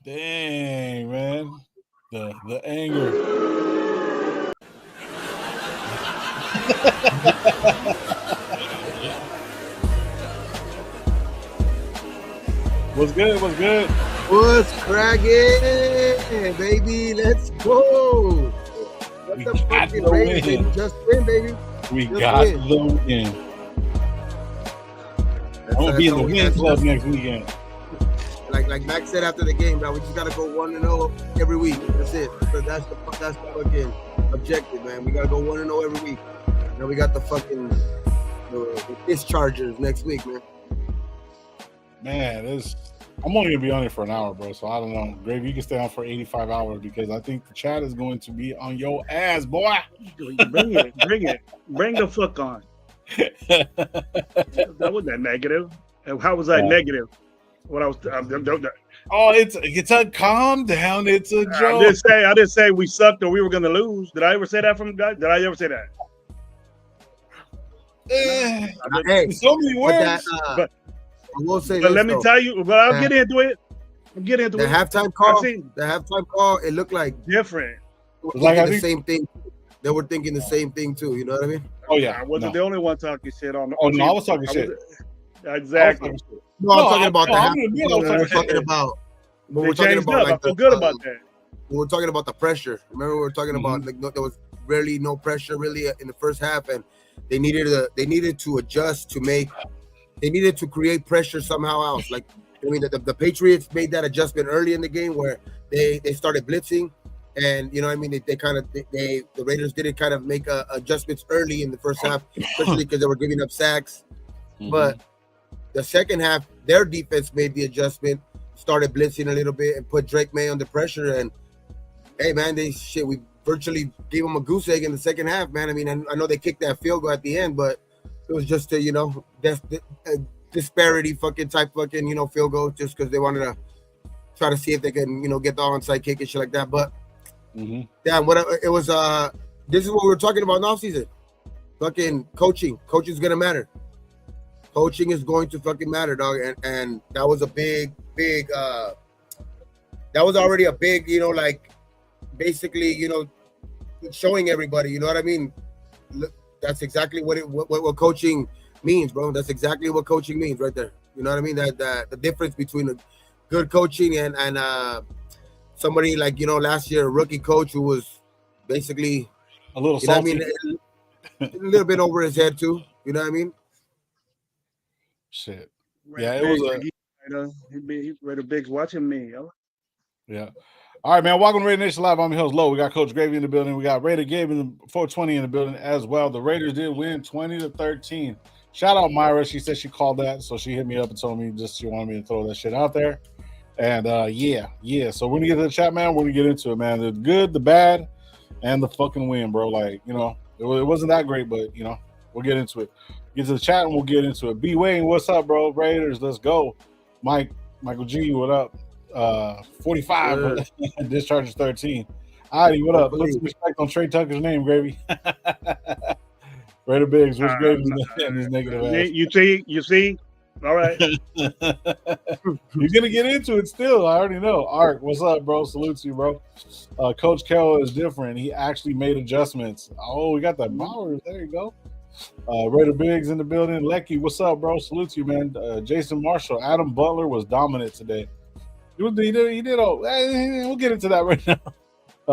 Dang, man. The anger. What's good? What's good? What's cracking, baby? Let's go. What We the got fucking the Raiders, win. baby? Just win, baby. We Just got win. the win. I'm gonna be in the win club next weekend. Like Max said after the game, bro. We just gotta go 1-0 every week. That's it. That's the fucking objective, man. We gotta go 1-0 every week. Now we got the fucking the dischargers next week, man. Man, I'm only gonna be on here for an hour, bro. So I don't know. Gravy, you can stay on for 85 hours because I think the chat is going to be on your ass, boy. Bring it. Bring the fuck on. That wasn't negative. How was I negative? What I was. Oh, it's a calm down. It's a joke. I didn't say we sucked or we were gonna lose. Did I ever say that from guys? Did I ever say that? Hey, so many words. But I will say but this, let me tell you. But I'll get into it. I'm getting into the it. halftime call. The halftime call. It looked like different. Like the same thing. They were thinking the same thing too. You know what I mean? Oh yeah. I wasn't the only one talking shit on. Oh no, I was talking shit. Exactly. No, I'm talking about we're talking about. But we're talking about I feel good about that. We're talking about the pressure. Remember, we were talking about like there was really no pressure really in the first half, and they needed to adjust to make. They needed to create pressure somehow else. Like I mean, the Patriots made that adjustment early in the game where they started blitzing, and you know what I mean. The Raiders didn't kind of make adjustments early in the first half, especially because they were giving up sacks. But the second half, their defense made the adjustment, started blitzing a little bit, and put Drake May under pressure. And hey, man, we virtually gave them a goose egg in the second half, man. I mean, I know they kicked that field goal at the end, but it was just a disparity field goal just because they wanted to try to see if they can get the onside kick and shit like that. But damn, whatever it was. This is what we were talking about in offseason. Fucking coaching. Coaching is gonna matter. Coaching is going to fucking matter, dog. And that was a big. That was already a big, basically, showing everybody. You know what I mean? Look, that's exactly what coaching means, bro. That's exactly what coaching means right there. You know what I mean? That the difference between a good coaching and somebody like last year, a rookie coach who was basically a little salty. A little bit over his head too. You know what I mean? Shit. Yeah, it was he Raider Biggs watching me, yo. Yeah. All right, man. Welcome to Raider Nation Live. I'm your host, Low. We got Coach Gravy in the building. We got Raider Gabe in the 420 in the building as well. The Raiders did win 20-13. Shout out Myra. She said she called that, so she hit me up and told me she wanted me to throw that shit out there. And yeah. So we're gonna get to the chat, man. We're gonna get into it, man. The good, the bad, and the fucking win, bro. Like, it wasn't that great, but we'll get into it. Get to the chat and we'll get into it. B Wayne, what's up, bro? Raiders, let's go. Michael G, what up? 45 discharges 13. Adi, what up? Put some respect on Trey Tucker's name, Gravy. Raider Biggs, what's Gravy in his negative ass? You see? All right. You're gonna get into it still. I already know. Art, what's up, bro? Salute to you, bro. Coach Carroll is different. He actually made adjustments. Oh, we got that Bowers. There you go. Raider Biggs in the building. Lecky, what's up, bro? Salute to you, man. Jason Marshall, Adam Butler was dominant today. He did. We'll get into that right now.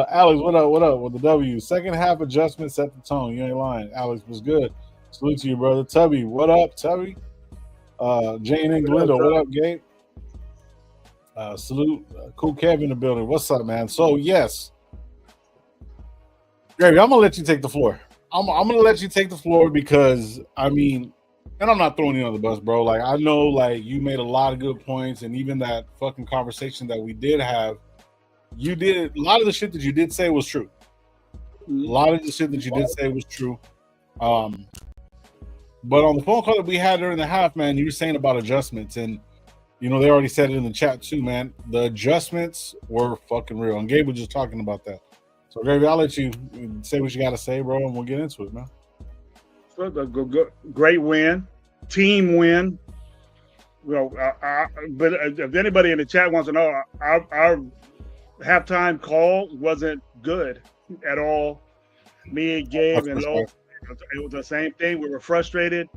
Alex, what up with the W? Second half adjustment set the tone. You ain't lying. Alex was good. Salute to you, brother. Tubby, what up, Tubby? Jane and Glinda, what up, Gabe? Salute. Cool Kev in the building. What's up, man? So, yes. Gravy, I'm going to let you take the floor. I'm going to let you take the floor because, I mean, and I'm not throwing you on the bus, bro. Like, I know, like, you made a lot of good points, and even that fucking conversation that we did have, a lot of the shit that you did say was true. A lot of the shit that you did say was true. But on the phone call that we had during the half, man, you were saying about adjustments, and they already said it in the chat too, man. The adjustments were fucking real, and Gabe was just talking about that. So, Gravy, I'll let you say what you got to say, bro, and we'll get into it, man. Great win, team win. Well, but if anybody in the chat wants to know, our halftime call wasn't good at all. Me and Gabe and Lo, it was the same thing. We were frustrated.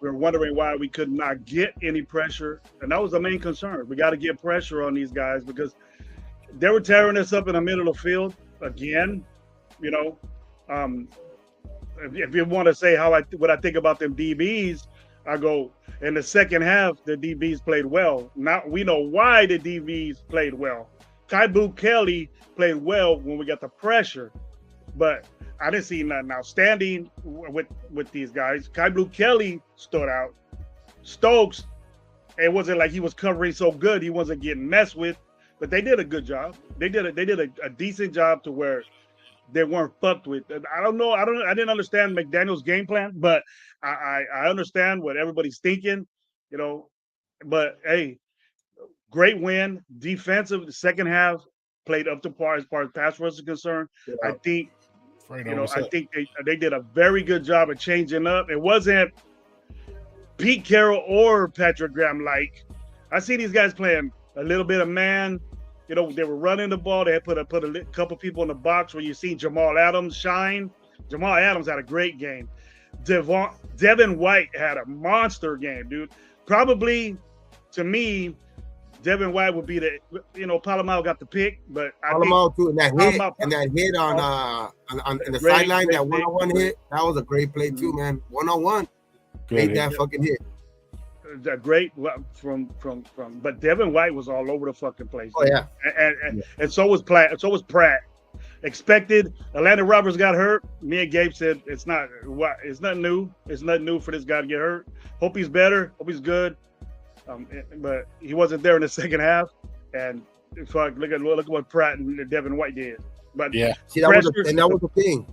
We were wondering why we could not get any pressure, and that was the main concern. We got to get pressure on these guys because they were tearing us up in the middle of the field again. You know, if you want to say what I think about them DBs, I go in the second half. The DBs played well. Now we know why the DBs played well. Kaibu Kelly played well when we got the pressure, but I didn't see nothing outstanding with these guys. Kaibu Kelly stood out. Stokes, it wasn't like he was covering so good. He wasn't getting messed with, but they did a good job. They did a decent job to where they weren't fucked with. I don't know. I didn't understand McDaniel's game plan, but I understand what everybody's thinking, you know. But hey, great win. Defensive, the second half played up to par as far as pass rush is concerned. Yeah. I think, I think they did a very good job of changing up. It wasn't Pete Carroll or Patrick Graham like. I see these guys playing a little bit of man. You know, they were running the ball. They had put a couple people in the box where you see Jamal Adams shine. Jamal Adams had a great game. Devin White had a monster game, dude. Probably, to me, Devin White would be Palomar got the pick, but Palomar too, and that hit on the sideline, that one-on-one hit, that was a great play too, man. One-on-one, made that fucking hit. Great but Devin White was all over the fucking place. Oh yeah, and so was Platt. So was Pratt. Expected. Atlanta Roberts got hurt. Me and Gabe said it's nothing new. It's nothing new for this guy to get hurt. Hope he's better. Hope he's good. But he wasn't there in the second half. And fuck, look at what Pratt and Devin White did. But yeah, see, that was the thing.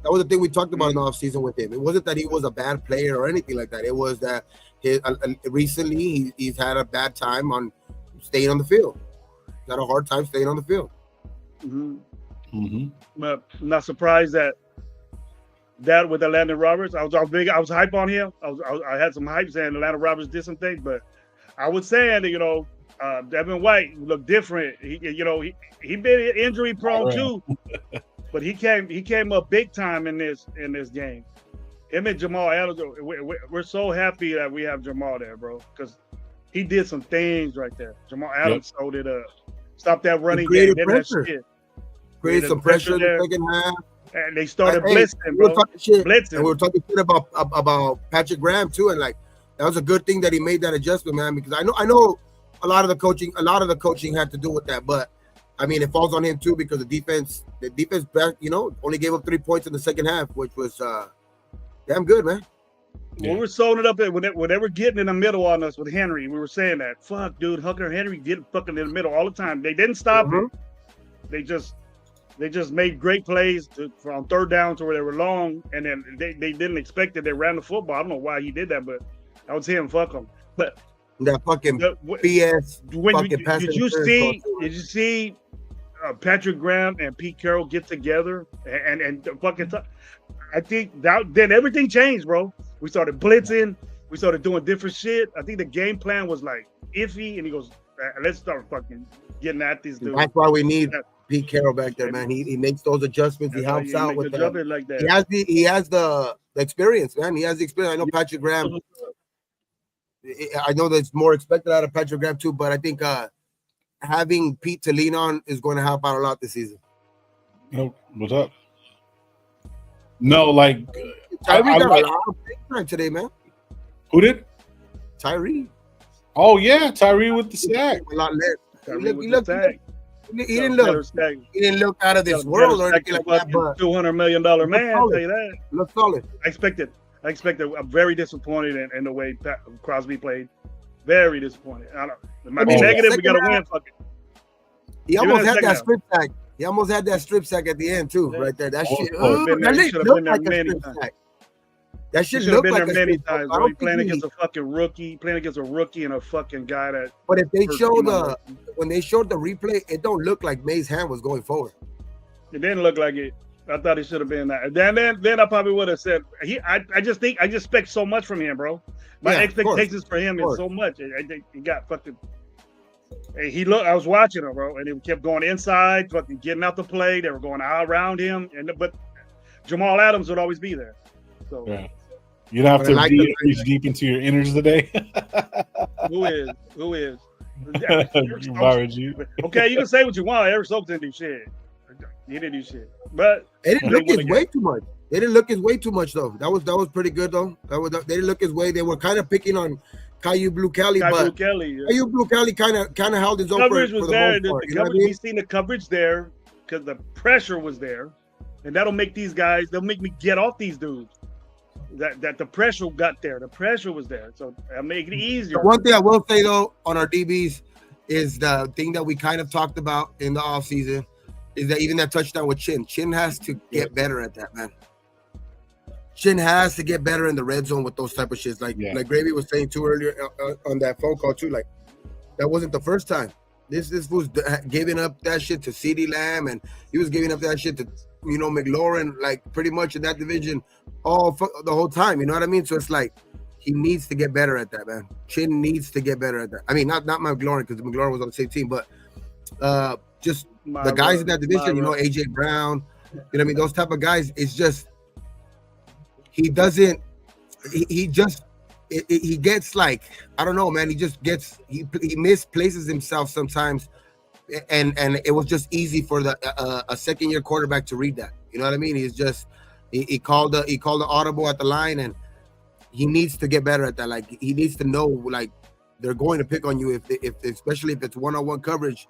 That was the thing we talked about in the offseason with him. It wasn't that he was a bad player or anything like that. It was that recently he's had a bad time on staying on the field. He's had a hard time staying on the field. But I'm not surprised that with Atlanta Roberts, I was hype on him. I had some hype saying Atlanta Roberts did some things, but I was saying that Devin White looked different. He been injury prone too, but he came up big time in this game. Him and Jamal Adams, we're so happy that we have Jamal there, bro, because he did some things right there. Jamal Adams sold it up. Stop that running game. Created some pressure in the second half. And they started blitzing, bro. And we were talking shit about Patrick Graham too, and like that was a good thing that he made that adjustment, man. Because I know a lot of the coaching had to do with that, but I mean it falls on him too because the defense back, only gave up 3 points in the second half, which was damn good, man. Yeah. We were sewing it up when they were getting in the middle on us with Henry. We were saying that, fuck, dude, Hunter Henry get fucking in the middle all the time. They didn't stop it. They just made great plays from third down to where they were long, and then they didn't expect it. They ran the football. I don't know why he did that, but that was him. Fuck him. But that fucking BS. Did you see Patrick Graham and Pete Carroll get together and fucking? I think then everything changed, bro. We started blitzing. We started doing different shit. I think the game plan was like iffy, and he goes, "Let's start fucking getting at these dudes." That's why we need Pete Carroll back there, man. He makes those adjustments. He helps out with that. Like that. He has the experience, man. He has the experience. I know Patrick Graham. I know there's more expected out of Patrick Graham too, but I think having Pete to lean on is going to help out a lot this season. What's up? No, like Tyree got a lot of big time today, man. Who did? Tyree. Oh yeah, Tyree with the sack. A lot less. He didn't look out of this world or anything like that. But $200 million man, I'll tell you that. Look solid. I expected. I'm very disappointed in the way Crosby played. Very disappointed. It might be negative. We got to win. Fuck it. He almost had that strip sack. He almost had that strip sack at the end too, right there. That shit. That looked like a strip sack. That shit looked like a many times. Bro. Playing against a fucking rookie, and a fucking guy that. But if they when they showed the replay, it don't look like May's hand was going forward. It didn't look like it. I thought it should have been that. Then I probably would have said I just expect so much from him, bro. My Yeah, expectations for him is so much. I think he got fucking. He looked. I was watching him, bro, and he kept going inside, fucking getting out the play. They were going out around him, but Jamal Adams would always be there. So yeah. You don't have But I to like reach deep into your innards today. who is? Byron G. Okay, you can say what you want. Eric Stokes didn't do shit. He didn't do shit. But They didn't look his way too much. They didn't look his way too much though. That was pretty good though. They didn't look his way. They were kind of picking on Caillou Blue Kelly, but Caillou Blue Kelly kind of held his own. Coverage for was the there. most part, The coverage, we seen the coverage there because the pressure was there, and that'll make these guys. They'll make me get off these dudes. That the pressure got there. The pressure was there, so I'll make it easier. The one thing I will say though on our DBs is the thing that we kind of talked about in the offseason is that even that touchdown with Chin has to get better at that, man. Chin has to get better in the red zone with those type of shits. Like Gravy was saying too earlier on that phone call too. Like that wasn't the first time. This was giving up that shit to CeeDee Lamb, and he was giving up that shit to McLaurin, like pretty much in that division the whole time. You know what I mean? So it's like he needs to get better at that, man. Chin needs to get better at that. I mean, not McLaurin because McLaurin was on the same team, but just the guys in that division. AJ Brown. You know what I mean? Those type of guys. It's just he doesn't. He just. He gets like, I don't know, man. He just gets he misplaces himself sometimes, and it was just easy for a second year quarterback to read that. You know what I mean? He's just he called the audible at the line, and he needs to get better at that. Like he needs to know like they're going to pick on you if especially if it's one-on-one coverage.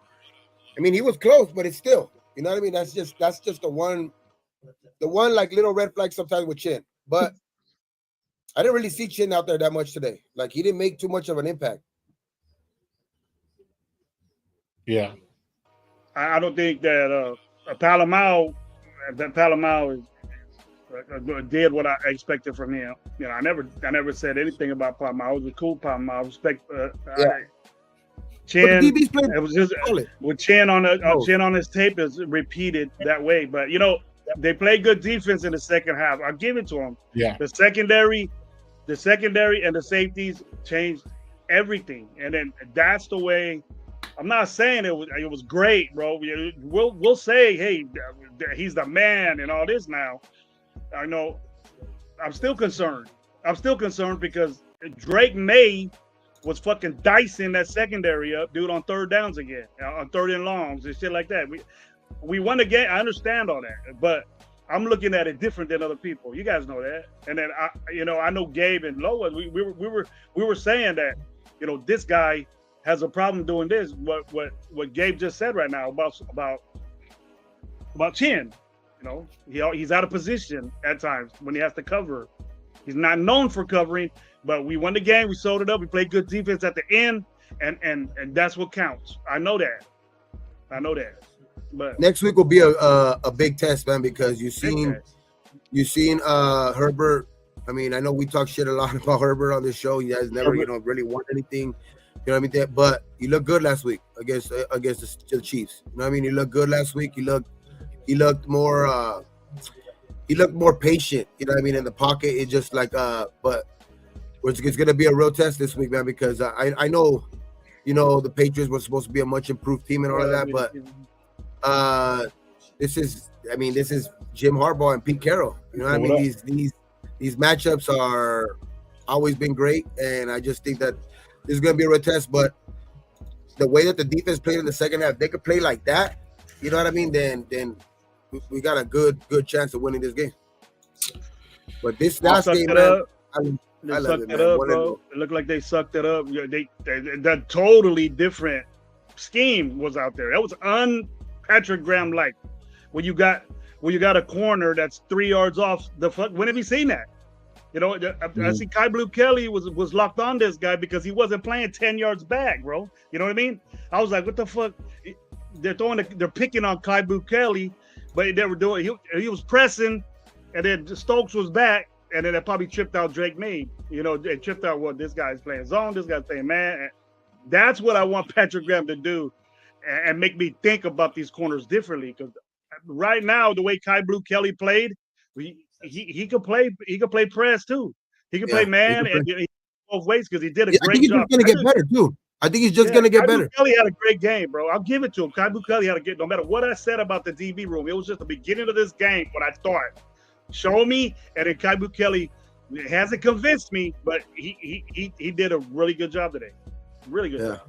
I mean, he was close, but it's still, you know what I mean? That's just the one like little red flag sometimes with Chin, but. I didn't really see Chin out there that much today. Like he didn't make too much of an impact. Yeah, I don't think that Palomao did what I expected from him. You know, I never said anything about Palomao. It was a cool Palomao. Respect. Chin. It was just with Chin on his tape is repeated that way. But they played good defense in the second half. I'll give it to them. Yeah. The secondary and the safeties changed everything, and then that's the way. I'm not saying it was great, bro. We'll say, hey, he's the man and all this now. I know. I'm still concerned. Because Drake May was fucking dicing that secondary up, dude, on third downs again, on third and longs and shit like that. We won the game. I understand all that, but I'm looking at it different than other people. You guys know that. And then I know Gabe and Loa. We were saying that, this guy has a problem doing this. What Gabe just said right now about Chin. He's out of position at times when he has to cover. He's not known for covering, but we won the game. We sold it up. We played good defense at the end, and that's what counts. I know that. But next week will be a big test, man, because you've seen Herbert. I mean, I know we talk shit a lot about Herbert on this show. He has never, really won anything. You know what I mean? But you looked good last week against the Chiefs. You know what I mean? You looked good last week. He looked more patient. You know what I mean? In the pocket, it just like but it's gonna be a real test this week, man, because I know, the Patriots were supposed to be a much improved team and all of that, but. This is Jim Harbaugh and Pete Carroll. You know what I mean? These matchups are always been great, and I just think that this is going to be a real test. But the way that the defense played in the second half, they could play like that. You know what I mean? Then we got a good chance of winning this game. But this last game, man, I love it, man. Bro. It looked like they sucked it up. That totally different scheme was out there. That was Patrick Graham like when you got a corner that's 3 yards off the fuck. When have you seen that? I see Kai Blue Kelly was locked on this guy because he wasn't playing 10 yards back, bro. You know what I mean? I was like, what the fuck? They're picking on Kai Blue Kelly, but they were doing he was pressing, and then Stokes was back, and then it probably tripped out Drake May. It tripped out what this guy's playing zone, this guy's playing man. That's what I want Patrick Graham to do. And make me think about these corners differently, because right now the way Kai Blue Kelly played, he could play press too. He could play man, and both ways because he did a I great think he's job. just gonna get better too. I think he's just gonna get better. Kelly had a great game, bro. I'll give it to him. Kaibu Kelly had a good. No matter what I said about the DB room, it was just the beginning of this game. What I thought, show me, and then Kaibu Kelly hasn't convinced me, but he did a really good job today. Really good job.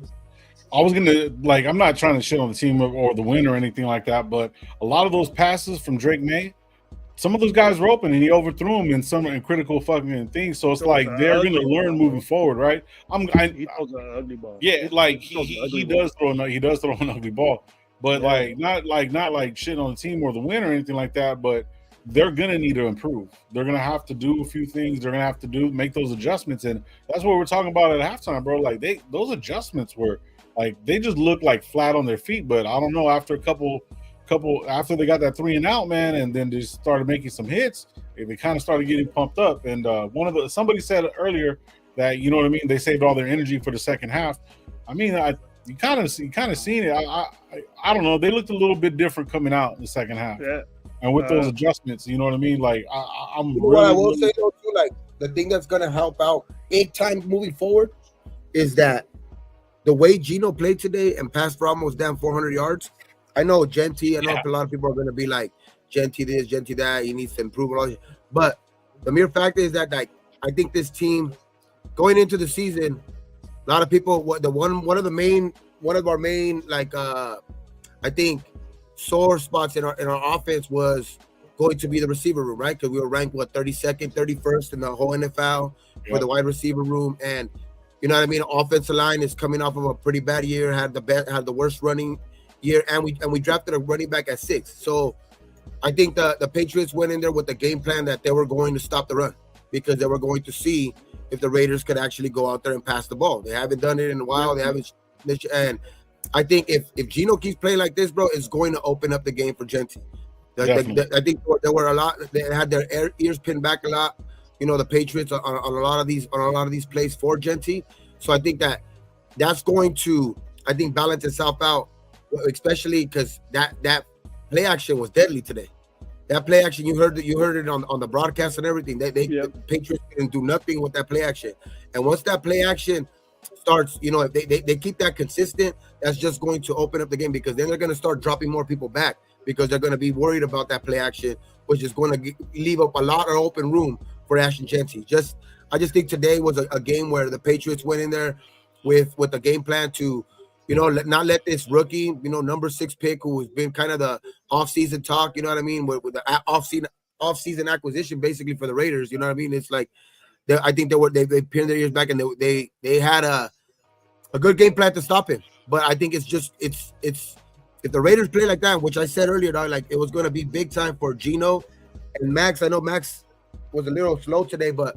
I was gonna I'm not trying to shit on the team or the win or anything like that, but a lot of those passes from Drake May, some of those guys were open and he overthrew them in critical fucking things. So it's like they're gonna learn moving forward, right? He throws an ugly ball. Yeah, he does throw an ugly ball, but not shit on the team or the win or anything like that. But they're gonna need to improve. They're gonna have to do a few things. They're gonna have to make those adjustments, and that's what we're talking about at halftime, bro. Like those adjustments were they just look like flat on their feet. But I don't know, after a couple after they got that 3 and out, man, and then they started making some hits, they kind of started getting pumped up. And somebody said earlier that, you know what I mean, they saved all their energy for the second half. I mean, you kind of seen it. I don't know. They looked a little bit different coming out in the second half. Yeah. And with those adjustments, you know what I mean? Like I'm you know what I will say though too, like the thing that's gonna help out big time moving forward is that the way Gino played today and passed for almost 400 yards. I know Genty. I know a lot of people are gonna be like Genty this, Genty that. He needs to improve and all that. But the mere fact is that I think this team going into the season, a lot of people one of our main I think sore spots in our offense was going to be the receiver room, right? Because we were ranked 32nd, 31st in the whole NFL for the wide receiver room, and you know what I mean. Offensive line is coming off of a pretty bad year, had the worst running year, and we drafted a running back at 6. So I think the Patriots went in there with the game plan that they were going to stop the run because they were going to see if the Raiders could actually go out there and pass the ball. They haven't done it in a while. They haven't, and I think if Gino keeps playing like this, bro, it's going to open up the game for Genty. I think there were a lot. They had their ears pinned back a lot. You know, the Patriots on a lot of these plays for Genty. So I think that's going to balance itself out, especially because that play action was deadly today. That play action, you heard it on the broadcast and everything. The Patriots didn't do nothing with that play action, and once that play action starts, you know, if they keep that consistent, that's just going to open up the game because then they're going to start dropping more people back because they're going to be worried about that play action, which is going to leave up a lot of open room for Ashton Genty. I just think today was a game where the Patriots went in there with a game plan to, you know, not let this rookie, you know, number 6 pick who has been kind of the offseason talk, you know what I mean, with the offseason acquisition basically for the Raiders, you know what I mean? It's like I think they pinned their ears back and they had a good game plan to stop him. But I think it's if the Raiders play like that, which I said earlier, dog, like it was going to be big time for Gino and Max. I know Max was a little slow today, but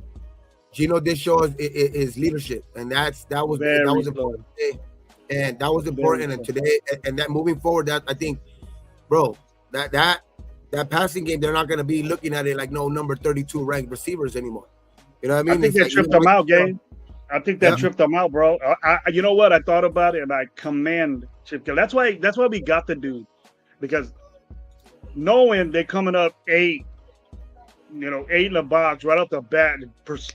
Gino did show his leadership, and that was important. And that was important. And today, and that moving forward, that I think, bro, that passing game, they're not going to be looking at it like no number 32 ranked receivers anymore. You know what I mean? I think that tripped them out, Gabe. I think that tripped them out, bro. You know what? I thought about it, and I commend Chip Kelly. That's why we got the dude, because knowing they're coming up 8 in the box right off the bat,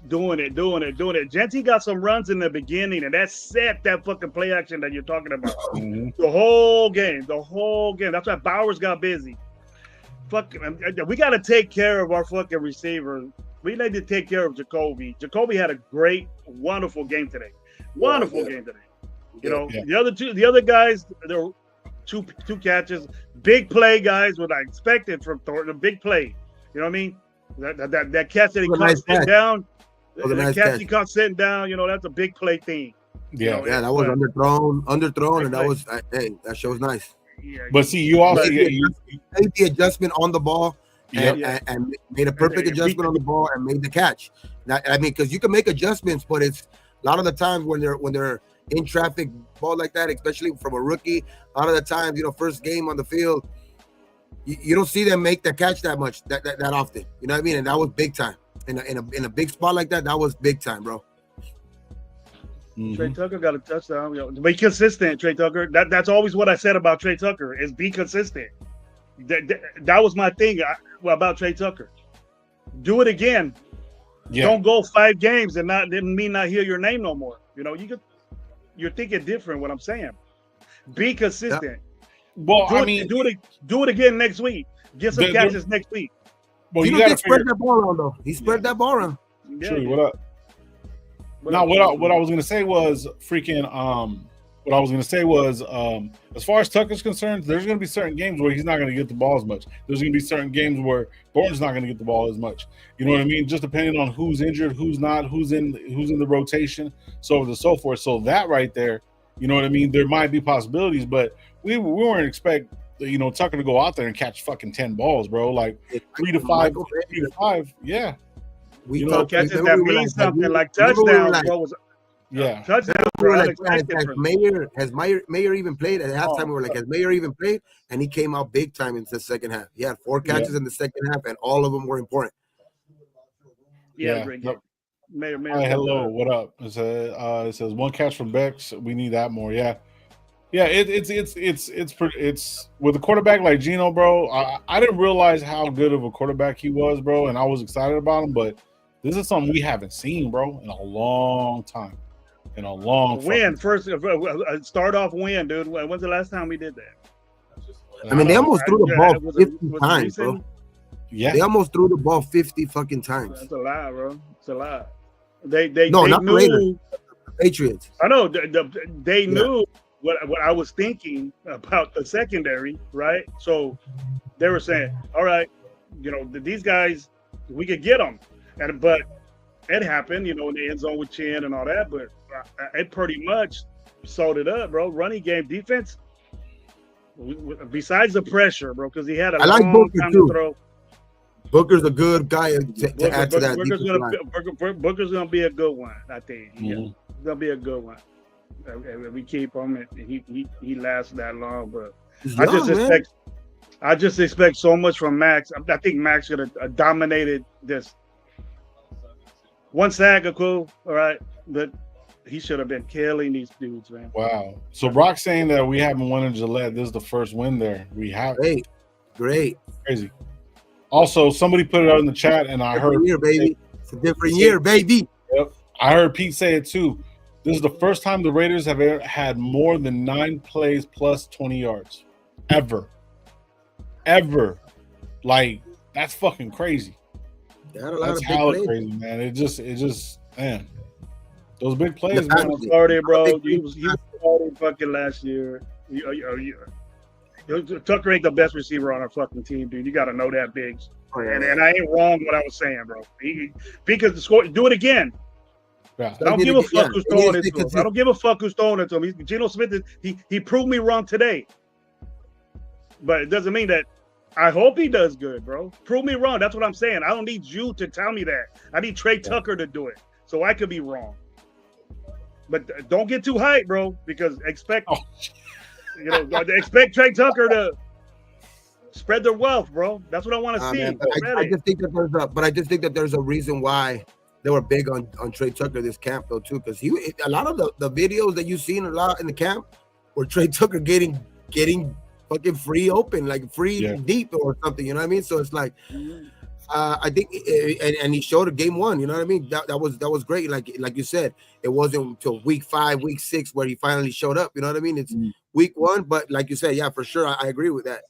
doing it. Genty got some runs in the beginning, and that set that fucking play action that you're talking about. The whole game. That's why Bowers got busy. We got to take care of our fucking receiver. We need to take care of Jacoby. Jacoby had a great, wonderful game today. Game today. You know, the other guys, there were two catches, big play guys. What I expected from Thornton, a big play. You know what I mean? That catch that he caught sitting down. The catch he caught sitting down. You know, that's a big play thing. Yeah, that was underthrown, and that was that shows nice. Yeah, but see, you also made the adjustment on the ball. And made a perfect adjustment on the ball and made the catch. Now, I mean, because you can make adjustments, but it's a lot of the times when they're in traffic ball like that, especially from a rookie. A lot of the times, you know, first game on the field, you don't see them make the catch that much that often. You know what I mean? And that was big time in a big spot like that. That was big time, bro. Trey Tucker got a touchdown. You know, be consistent, Trey Tucker. That's always what I said about Trey Tucker is be consistent. That was my thing about Trey Tucker. Do it again. Don't go 5 games and didn't mean not hear your name no more. You're thinking different. What I'm saying, be consistent. Well, do it again next week. Get some catches next week. Well, you got to spread that ball around though. He spread that ball around. True. What up? Now, what I was gonna say was freaking What I was going to say was, as far as Tucker's concerned, there's going to be certain games where he's not going to get the ball as much. There's going to be certain games where Thornton's not going to get the ball as much. You know what I mean? Just depending on who's injured, who's not, who's in the rotation, so on and so forth. So that right there, you know what I mean? There might be possibilities, but we weren't expect Tucker to go out there and catch fucking 10 balls, bro. Like 3 to 5, yeah. Catches that means something like touchdowns, bro. Yeah. Has Mayer even played at halftime? We were like, has Mayer even played? And he came out big time in the second half. He had 4 catches in the second half, and all of them were important. Yeah, great game. Mayer. Hi, hello, what up? It says 1 catch from Bex. We need that more. Yeah. It's with a quarterback like Geno, bro. I didn't realize how good of a quarterback he was, bro, and I was excited about him. But this is something we haven't seen, bro, in a long time. First start off win, dude. When's the last time we did that? I mean, they almost threw the ball 50 times, bro. Yeah, they almost threw the ball 50 fucking times. That's a lie, bro. It's a lie. They not knew, the Patriots. I know they knew what I was thinking about the secondary, right? So they were saying, all right, these guys, we could get them, but it happened, in the end zone with Chin and all that, but it pretty much sold it up, bro. Running game, defense, besides the pressure, bro, because he had a long Booker time too. to throw. Booker's a good guy to add to that. Booker's going to be a good one, I think. Mm-hmm. Yeah, he's going to be a good one. If we keep him, and he lasts that long, but I just expect so much from Max. I think Max could have dominated this. 1 sack, cool, all right, but he should have been killing these dudes, man. Wow. So Brock's saying that we haven't won in Gillette. This is the first win there. We have. Great. Crazy. Also, somebody put it out in the chat, and I heard baby. It's a different year, baby. Yep. I heard Pete say it too. This is the first time the Raiders have ever had more than 9 plays plus 20 yards. Ever. Like, that's fucking crazy. That's hella crazy, man. It just, man. Those big plays, man. Started, bro. He was started fucking last year. Tucker ain't the best receiver on our fucking team, dude. You got to know that, Biggs. And I ain't wrong what I was saying, bro. Because the score, do it again. Yeah. I don't give a fuck who's throwing it to him. I don't give a fuck who's throwing it to him. Geno Smith, he proved me wrong today. But it doesn't mean that I hope he does good, bro. Prove me wrong. That's what I'm saying. I don't need you to tell me that. I need Trey Tucker to do it. So I could be wrong. But don't get too hyped, bro, because expect Trey Tucker to spread their wealth, bro. That's what I want to see. I just think that there's a reason why they were big on Trey Tucker this camp though too, because a lot of the videos that you've seen a lot in the camp were Trey Tucker getting fucking free open, like free deep or something, you know what I mean? So it's like I think and he showed it game 1, you know what I mean? That was great. Like you said, it wasn't until week 5, week 6 where he finally showed up, you know what I mean? It's week 1, but like you said, yeah, for sure, I agree with that.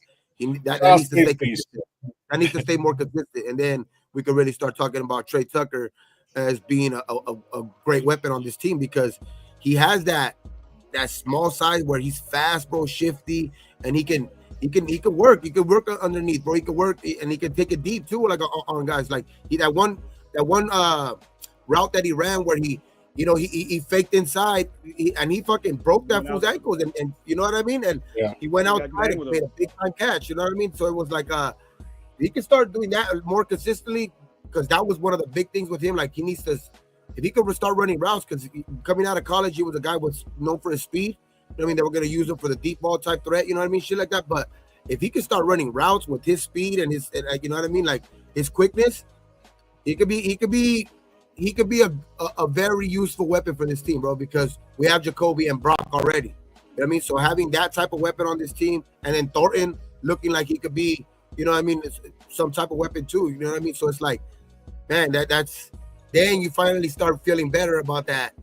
That needs to stay consistent. That needs to stay more consistent, and then we can really start talking about Trey Tucker as being a great weapon on this team, because he has that small size where he's fast, bro, shifty, and he can work. He can work underneath, bro. He can work, and he can take it deep too, like on guys. Like that one route that he ran where he faked inside, and he fucking broke that fool's ankles, and you know what I mean. And he went outside and made a big time catch. You know what I mean. So it was like he can start doing that more consistently, because that was one of the big things with him. Like he needs to, if he could start running routes, because coming out of college, he was a guy who was known for his speed. You know what I mean? They were going to use him for the deep ball type threat, you know what I mean? Shit like that. But if he could start running routes with his speed and his, you know what I mean? Like his quickness, he could be a very useful weapon for this team, bro, because we have Jacoby and Brock already. You know what I mean? So having that type of weapon on this team, and then Thornton looking like he could be, you know what I mean, some type of weapon too, you know what I mean? So it's like, man, that's then you finally start feeling better about that,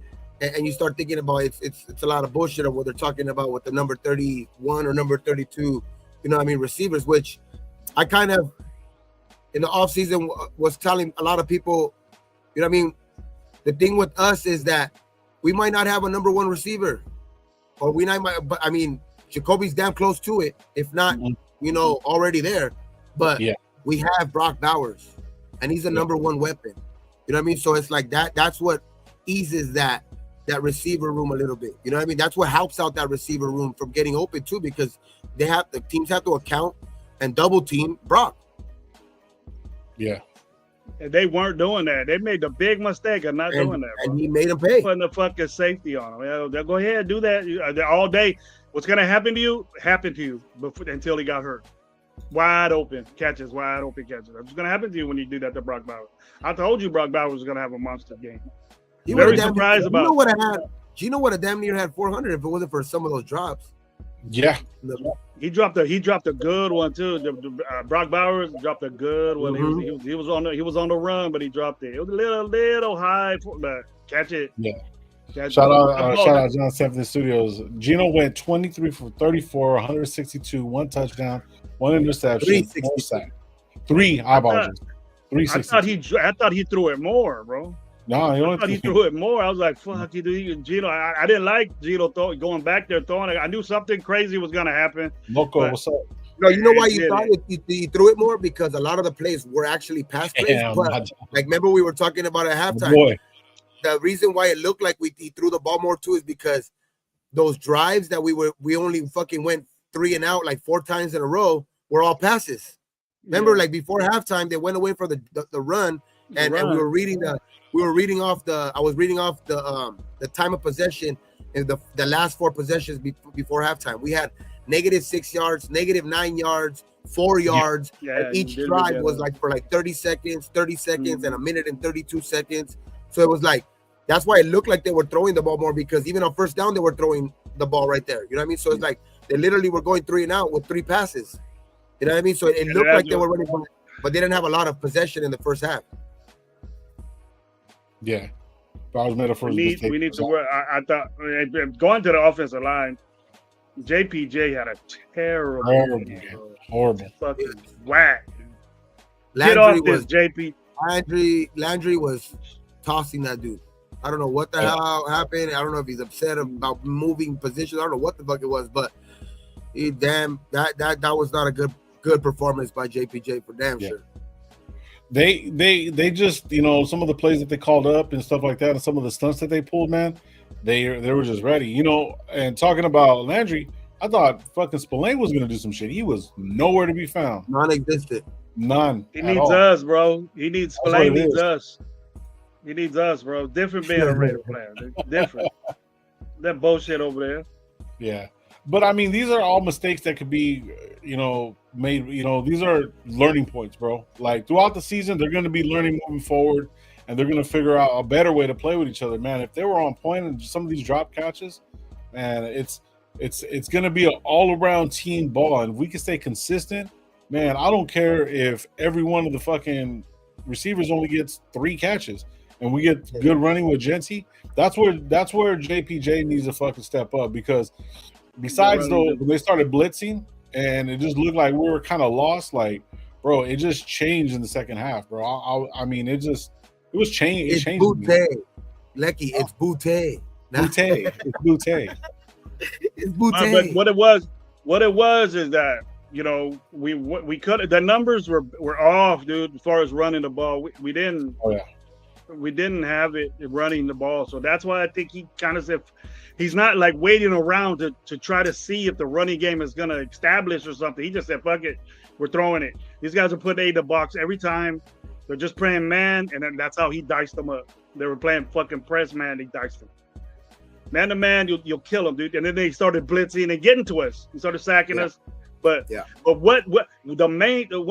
and you start thinking about it's a lot of bullshit of what they're talking about with the number 31 or number 32, you know what I mean, receivers, which I kind of in the offseason was telling a lot of people, you know what I mean, the thing with us is that we might not have a number one receiver, or we might, but I mean, Jacoby's damn close to it, if not, you know, already there. But we have Brock Bowers, and he's a number one weapon. You know what I mean? So it's like that. That's what eases that receiver room a little bit. You know what I mean? That's what helps out that receiver room from getting open too, because the teams have to account and double team Brock. Yeah. And they weren't doing that. They made the big mistake of not doing that. And he made them pay. Putting the fucking safety on them. They'll go ahead and do that all day. What's going to happen to you happened to you until he got hurt. Wide open catches. It's going to happen to you when you do that to Brock Bowers. I told you Brock Bowers was going to have a monster game. Very surprised about it. Gino would have damn near had 400 if it wasn't for some of those drops. Yeah. He dropped a good one too. Brock Bowers dropped a good one. Mm-hmm. He was on the run, but he dropped it. It was a little high, but catch it. Yeah. Shout out John Seventh Studios. Gino went 23 for 34, 162, one touchdown, one interception, one sack, 3 eyeballs. 360. I thought he threw it more, bro. No, I thought he threw it more. I was like, fuck, Gino. I didn't like Gino going back there throwing it. I knew something crazy was going to happen. Loco, what's up? No, you know why you thought he threw it more? Because a lot of the plays were actually pass plays. But like, remember we were talking about at halftime. Boy. The reason why it looked like he threw the ball more too is because those drives that we only fucking went 3 and out like 4 times in a row were all passes. Remember, like before halftime, they went away for the run, and we were reading off the time of possession in the last 4 possessions before halftime. We had -6 yards, -9 yards, 4 yards. And each drive was like for like 30 seconds, and a minute and 32 seconds. So it was like, that's why it looked like they were throwing the ball more, because even on first down, they were throwing the ball right there. You know what I mean? So it's like they literally were going 3 and out with 3 passes. You know what I mean? So it looked like they were running, but they didn't have a lot of possession in the first half. Yeah. We need to work. I thought going to the offensive line, JPJ had a horrible fucking whack. Landry Get off this, JP. Landry was tossing that dude. I don't know what the hell happened. I don't know if he's upset about moving positions. I don't know what the fuck it was, but that was not a good performance by JPJ for damn sure. They just, you know, some of the plays that they called up and stuff like that, and some of the stunts that they pulled, man, they were just ready, you know. And talking about Landry, I thought fucking Spillane was gonna do some shit. He was nowhere to be found. Non-existent. None. He needs us, bro. He needs Spillane. Needs us. He needs us, bro. Different being a Raider player. Different. That bullshit over there. Yeah. But I mean, these are all mistakes that could be, you know, made. You know, these are learning points, bro. Like throughout the season, they're going to be learning moving forward, and they're going to figure out a better way to play with each other. Man, if they were on point and some of these drop catches, man, it's going to be an all around team ball. And if we can stay consistent, man, I don't care if every one of the fucking receivers only gets 3 catches, and we get good running with Genty. That's where JPJ needs to fucking step up, because. Besides, though, when they started blitzing and it just looked like we were kind of lost, like, bro, it just changed in the second half, bro. I mean, it was changed. It's Boutte. Lecky, it's Boutte. Boutte. It's Boutte. It's Boutte. But what it was is that, you know, we could, the numbers were off, dude, as far as running the ball. We didn't. Oh, yeah. We didn't have it running the ball. So that's why I think he kind of said he's not like waiting around to try to see if the running game is going to establish or something. He just said, fuck it, we're throwing it. These guys are putting 8 in the box every time. They're just playing man, and then that's how he diced them up. They were playing fucking press man, he diced them. Man to man, you'll kill them, dude. And then they started blitzing and getting to us. He started sacking us. But what one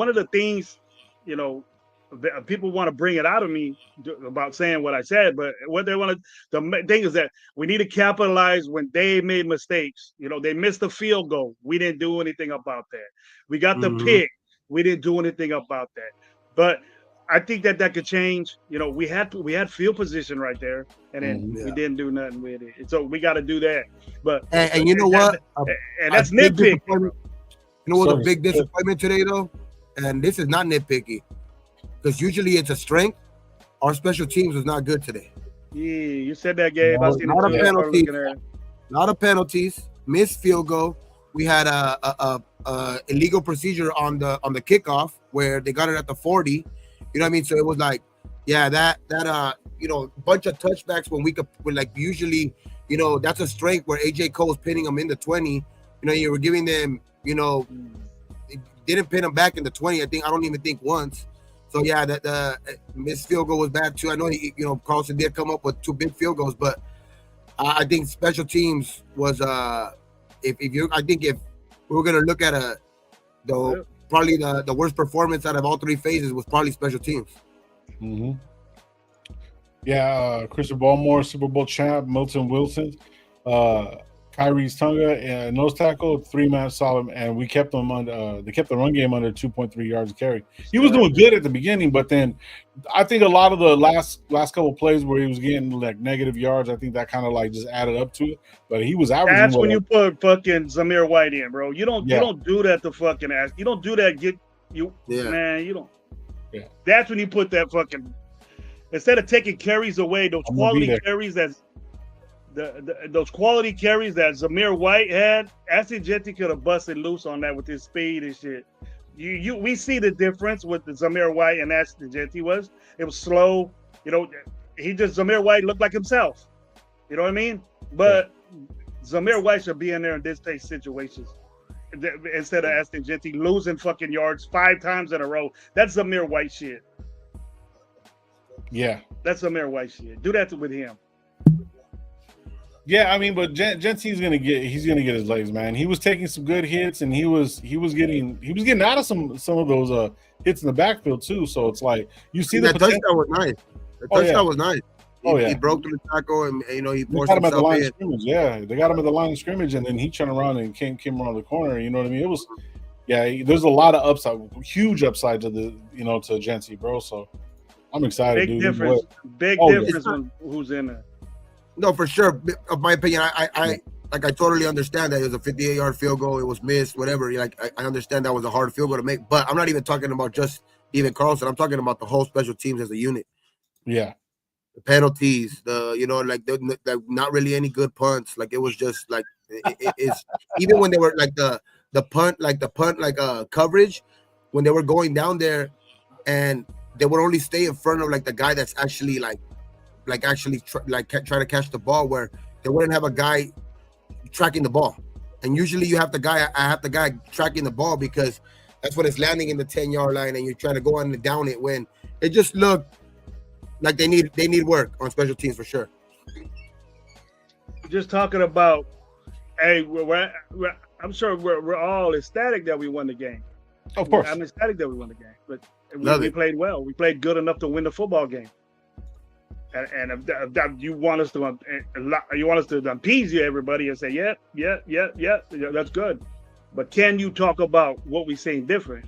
of the things, you know, people want to bring it out of me about saying what I said, but what they want to, the thing is that we need to capitalize when they made mistakes. You know, they missed the field goal. We didn't do anything about that. We got the pick. We didn't do anything about that. But I think that could change. You know, we had field position right there, and then we didn't do nothing with it. And so we got to do that. But and you know what? And that's nitpicky. You know what? A big disappointment today, though, and this is not nitpicky, because usually it's a strength. Our special teams was not good today. Yeah, you said that, Gabe. No, not a penalty. Lot of penalties, missed field goal. We had a illegal procedure on the kickoff where they got it at the 40. You know what I mean? So it was like, yeah, that you know, bunch of touchbacks when like usually, you know, that's a strength where AJ Cole's pinning them in the 20. You know, you were giving them, you know, didn't pin them back in the 20. I don't even think once. So yeah, that the missed field goal was bad too. I know Carlson did come up with 2 big field goals, but I think special teams was if we were gonna look at probably the worst performance out of all 3 phases was probably special teams. Mm-hmm. Yeah, Christian Ballmore, Super Bowl champ, Milton Wilson, Kyrie's Tunga, nose tackle, 3-man solid, and we kept them under. They kept the run game under 2.3 yards a carry. He was doing good at the beginning, but then I think a lot of the last couple of plays where he was getting like negative yards, I think that kind of like just added up to it. But he was averaging. That's when you put fucking Zamir White in, bro. You don't do that to fucking ass. You don't do that. Man. You don't. Yeah. That's when you put that fucking. Instead of taking carries away, those quality carries those quality carries that Zamir White had, Aston Genty could have busted loose on that with his speed and shit. We see the difference with the Zamir White and Aston Genty was. It was slow. You know, Zamir White looked like himself. You know what I mean? But Zamir White should be in there in this case situations instead of Aston Genty losing fucking yards 5 times in a row. That's Zamir White shit. Yeah. That's Zamir White shit. Do that with him. Yeah, I mean, but Genty's gonna get his legs, man. He was taking some good hits, and he was getting out of some of those hits in the backfield too. So it's like you see that touchdown was nice. The touchdown was nice. He broke through the tackle, and he forced got him at the line in. of scrimmage. Yeah, they got him at the line of scrimmage, and then he turned around and came around the corner. You know what I mean? It was, there's a lot of upside, huge upside to to Genty, bro. So I'm excited. Big difference. Big difference on who's in there. No, for sure. Of my opinion, I totally understand that it was a 58-yard field goal. It was missed, whatever. I understand that was a hard field goal to make, but I'm not even talking about just even Carlson. I'm talking about the whole special teams as a unit. Yeah. The penalties, the not really any good punts. Like it was just like it's even when they were like the punt coverage, when they were going down there, and they would only stay in front of like the guy that's actually try to catch the ball, where they wouldn't have a guy tracking the ball. And usually I have the guy tracking the ball because that's when it's landing in the 10-yard line and you're trying to go on and down it, when it just looked like they need work on special teams for sure. Just talking about, hey, I'm sure we're all ecstatic that we won the game. Of course. I'm ecstatic that we won the game, but we played well. We played good enough to win the football game. And you want us to appease you, everybody, and say, yeah, that's good. But can you talk about what we're saying different?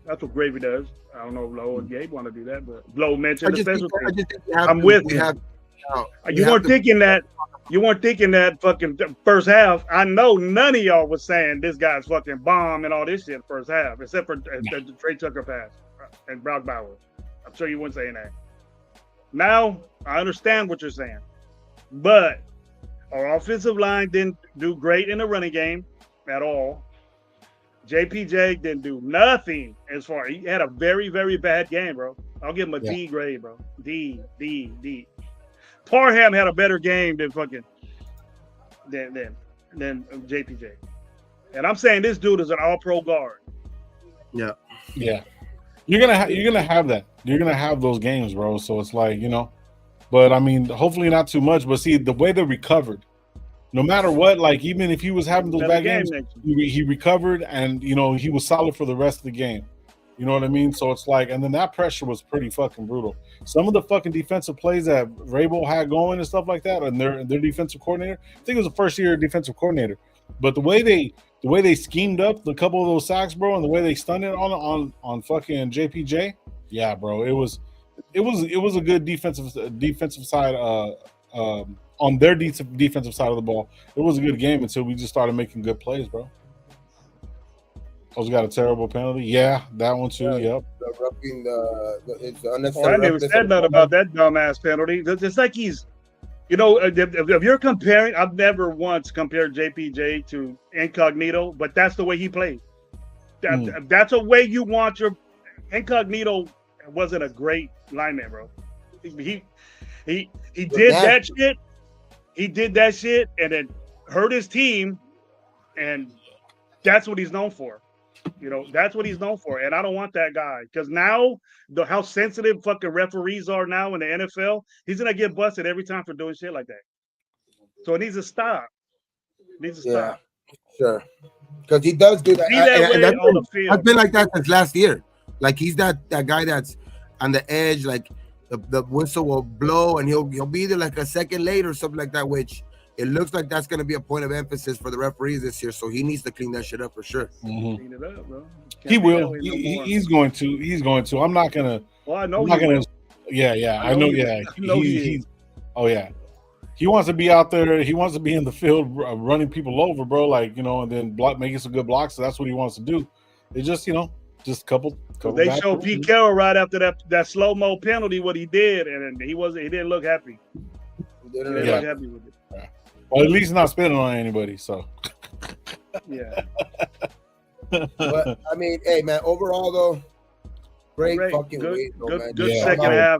That's what Gravy does. I don't know if Blow and Gabe want to do that, but Blow mentioned the special teams. I'm with you. You weren't thinking that. You weren't thinking that fucking first half. I know none of y'all was saying this guy's fucking bomb and all this shit first half, except for the Trey Tucker pass and Brock Bowers. I'm sure you weren't saying that. Now, I understand what you're saying, but our offensive line didn't do great in the running game at all. JPJ didn't do nothing as far. He had a very, very bad game, bro. I'll give him a D grade, bro. D. Parham had a better game than JPJ. And I'm saying this dude is an all-pro guard. Yeah. Yeah. You're gonna have that. You're gonna have those games, bro. So it's like, but I mean, hopefully not too much. But see, the way they recovered, no matter what, like even if he was having those bad games, he recovered, and he was solid for the rest of the game. You know what I mean? So it's like, and then that pressure was pretty fucking brutal. Some of the fucking defensive plays that Rabel had going and stuff like that, and their defensive coordinator, I think it was a first-year defensive coordinator, but the way they schemed up the couple of those sacks, bro, and the way they stunned it on fucking JPJ, Yeah, bro. It was a good defensive side on their defensive side of the ball. It was a good game until we just started making good plays, bro. Got a terrible penalty. Yeah, that one too. Yep. The roughing it's unnecessary. Oh, I never said nothing about that dumbass penalty. It's like he's, if you're comparing, I've never once compared JPJ to Incognito, but that's the way he played. That's a way you want your Incognito. Wasn't a great lineman, bro. He did that shit. He did that shit and then hurt his team, and that's what he's known for. That's what he's known for. And I don't want that guy because now how sensitive fucking referees are now in the NFL, he's gonna get busted every time for doing shit like that. So it needs to stop. Stop. Sure. Because he does do that. I've been like that since last year. Like he's that guy that's on the edge, like the whistle will blow and he'll be there like a second late or something like that, which it looks like that's going to be a point of emphasis for the referees this year. So he needs to clean that shit up for sure. Mm-hmm. Clean it up, bro. He will. He's going to. He's going to. I'm not gonna. Well, I know. I'm not gonna. Yeah. I know. Yeah. He's. Oh yeah. He wants to be out there. He wants to be in the field running people over, bro. Like and then making some good blocks. So that's what he wants to do. It's just just a couple. They showed Pete Carroll right after that slow mo penalty what he did, and he didn't look happy. He didn't look happy with it. Well, at least not spitting on anybody. So. Yeah. But I mean, hey man, overall though, great fucking win, man. Good second half.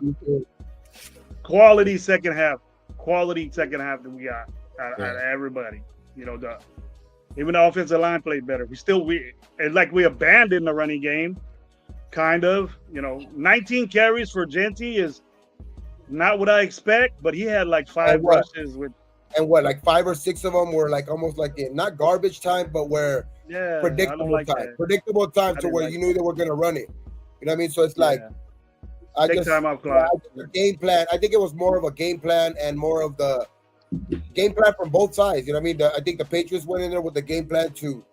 Quality second half that we got out of everybody. Even the offensive line played better. We abandoned the running game, kind of. 19 carries for Genty is not what I expect, but he had like 5 rushes with. And like 5 or 6 of them were like almost like not garbage time, but where predictable time. Predictable time to where you knew they were going to run it. You know what I mean? So it's like time off clock. Game plan. I think it was more of a game plan and more of the game plan from both sides. You know what I mean? I think the Patriots went in there with the game plan to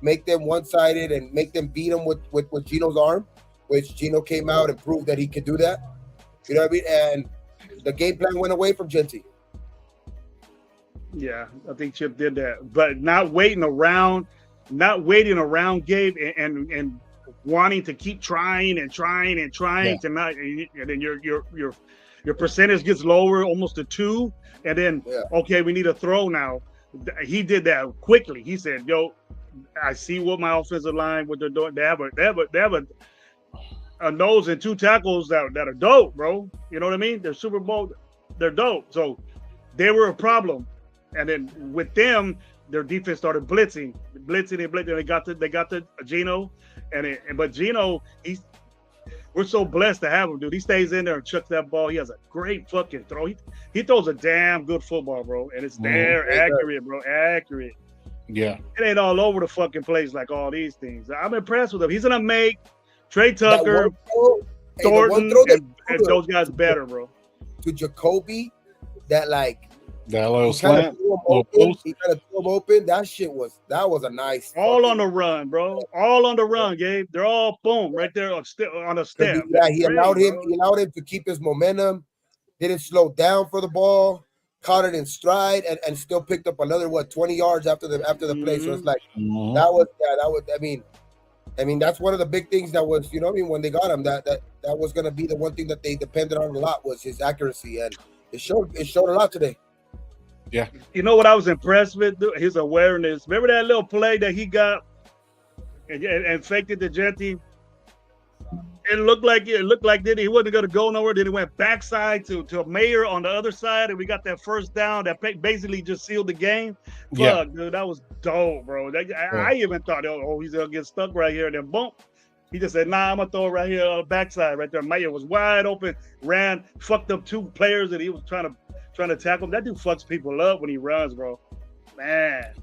make them one-sided and make them beat them with Gino's arm, which Gino came out and proved that he could do that. You know what I mean? And the game plan went away from Genty. Yeah, I think Chip did that, but not waiting around, Gabe, and wanting to keep trying to not, and then your percentage gets lower, almost to 2, and then okay, we need a throw now. He did that quickly. He said, "Yo, I see what my offensive line, what they're doing. They have a nose and 2 tackles that are dope, bro. You know what I mean? They're Super Bowl, they're dope. So they were a problem." And then with them, their defense started blitzing. They got the Gino, but Gino, we're so blessed to have him, dude. He stays in there and chucks that ball. He has a great fucking throw. He throws a damn good football, bro, and it's accurate, bro, accurate. Yeah, it ain't all over the fucking place like all these things. I'm impressed with him. He's gonna make Trey Tucker, Thornton, and those guys better, bro. To Jacoby, that little slant, he kind of threw him open. That was a nice. All on the run, bro. All on the run, Gabe. They're all boom right there on a step. Yeah, he allowed him to keep his momentum. Didn't slow down for the ball. Caught it in stride and still picked up another 20 yards after the play. So it's like that was. I mean that's one of the big things that was when they got him that was going to be the one thing that they depended on a lot was his accuracy, and it showed a lot today. Yeah. You know what I was impressed with? His awareness. Remember that little play that he got and faked it to Genty? It looked like he wasn't going to go nowhere. Then he went backside to Mayer on the other side, and we got that first down that basically just sealed the game. Fuck, dude, that was dope, bro. I even thought, he's going to get stuck right here. And then, boom, he just said, nah, I'm going to throw it right here on the backside right there. Mayer was wide open, ran, fucked up 2 players that he was trying to tackle him. That dude fucks people up when he runs, bro. Man.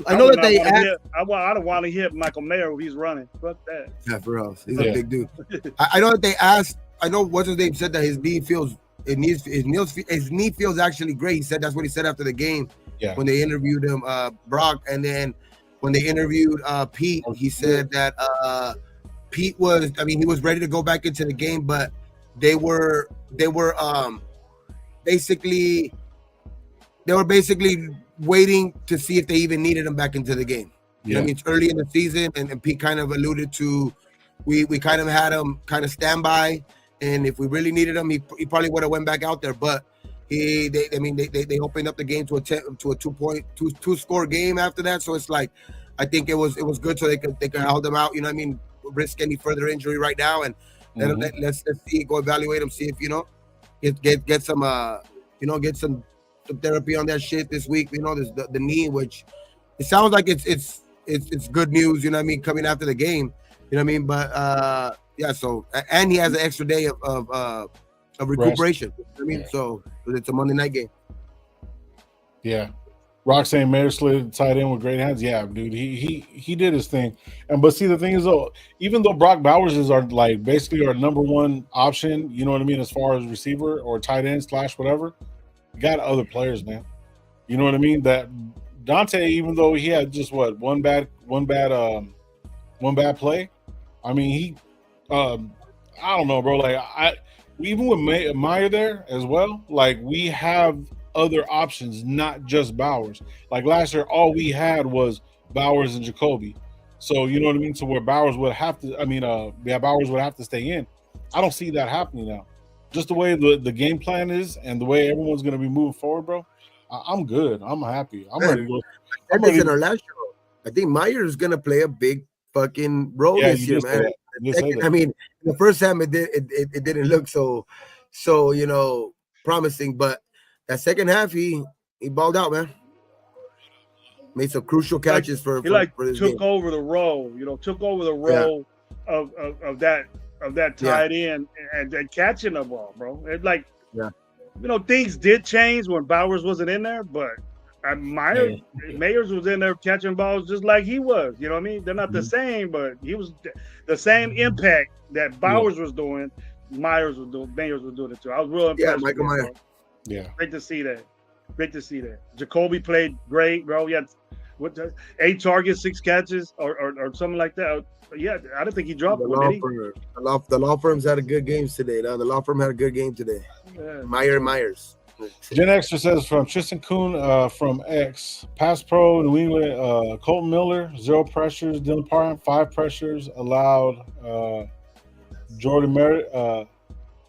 I know that they asked. I don't want to hit Michael Mayer when he's running. Fuck that. Yeah, for real. He's a big dude. I know that they asked. I know what's his name said that his knee feels actually great. He said that's what he said after the game when they interviewed him, Brock, and then when they interviewed Pete, he said that Pete was, I mean, he was ready to go back into the game, but they were basically waiting to see if they even needed him back into the game. You know what I mean? It's early in the season, and Pete kind of alluded to we kind of had him kind of standby, and if we really needed him, he probably would have went back out there. But they opened up the game to a 2-score game after that. So it's like, I think it was good, so they could hold them out. You know what I mean? Risk any further injury right now, and let's see, go evaluate him, see if get some get some therapy on that shit this week. There's the knee, which it sounds like it's good news. You know what I mean? Coming after the game. You know what I mean? But yeah. So, and he has an extra day of recuperation. You know what I mean? Yeah. So it's a Monday night game. Yeah. Roxanne Mayer slid tight end with great hands. Yeah, dude, he did his thing. But see, the thing is, though, even though Brock Bowers is basically our number one option, you know what I mean, as far as receiver or tight end / whatever, you got other players, man. You know what I mean? That Dante, even though he had just one bad play, I mean, I don't know, bro. Like even with Meyer there as well, like we have other options, not just Bowers. Like last year, all we had was Bowers and Jacoby. So you know what I mean? So where Bowers would have to, Bowers would have to stay in. I don't see that happening now. Just the way the game plan is and the way everyone's going to be moving forward, bro. I'm good. I'm happy. I'm ready to go. In our last show, I think Meyer is going to play a big fucking role this year, man. I mean, the first time it didn't look so promising, but that second half he balled out, man. Made some crucial catches for this took game. over the role, took over the role of that tight end and catching the ball, bro. It's like, things did change when Bowers wasn't in there, but Mayers was in there catching balls just like he was. You know what I mean? They're not the same, but he was the same impact that Bowers was doing. Mayers was doing it too. I was real impressed. Yeah, Michael Myers. Yeah, great to see that. Jacoby played great, bro. He had 8 targets, 6 catches, or something like that. Yeah, I don't think he dropped one, did he? The law firms had a good game today. The law firm had a good game today. Yeah. Myers. Gen Extra says from Tristan Kuhn from X, pass pro, New England, Colton Miller, 0 pressures, Dylan Parham, 5 pressures allowed, Jordan Meredith,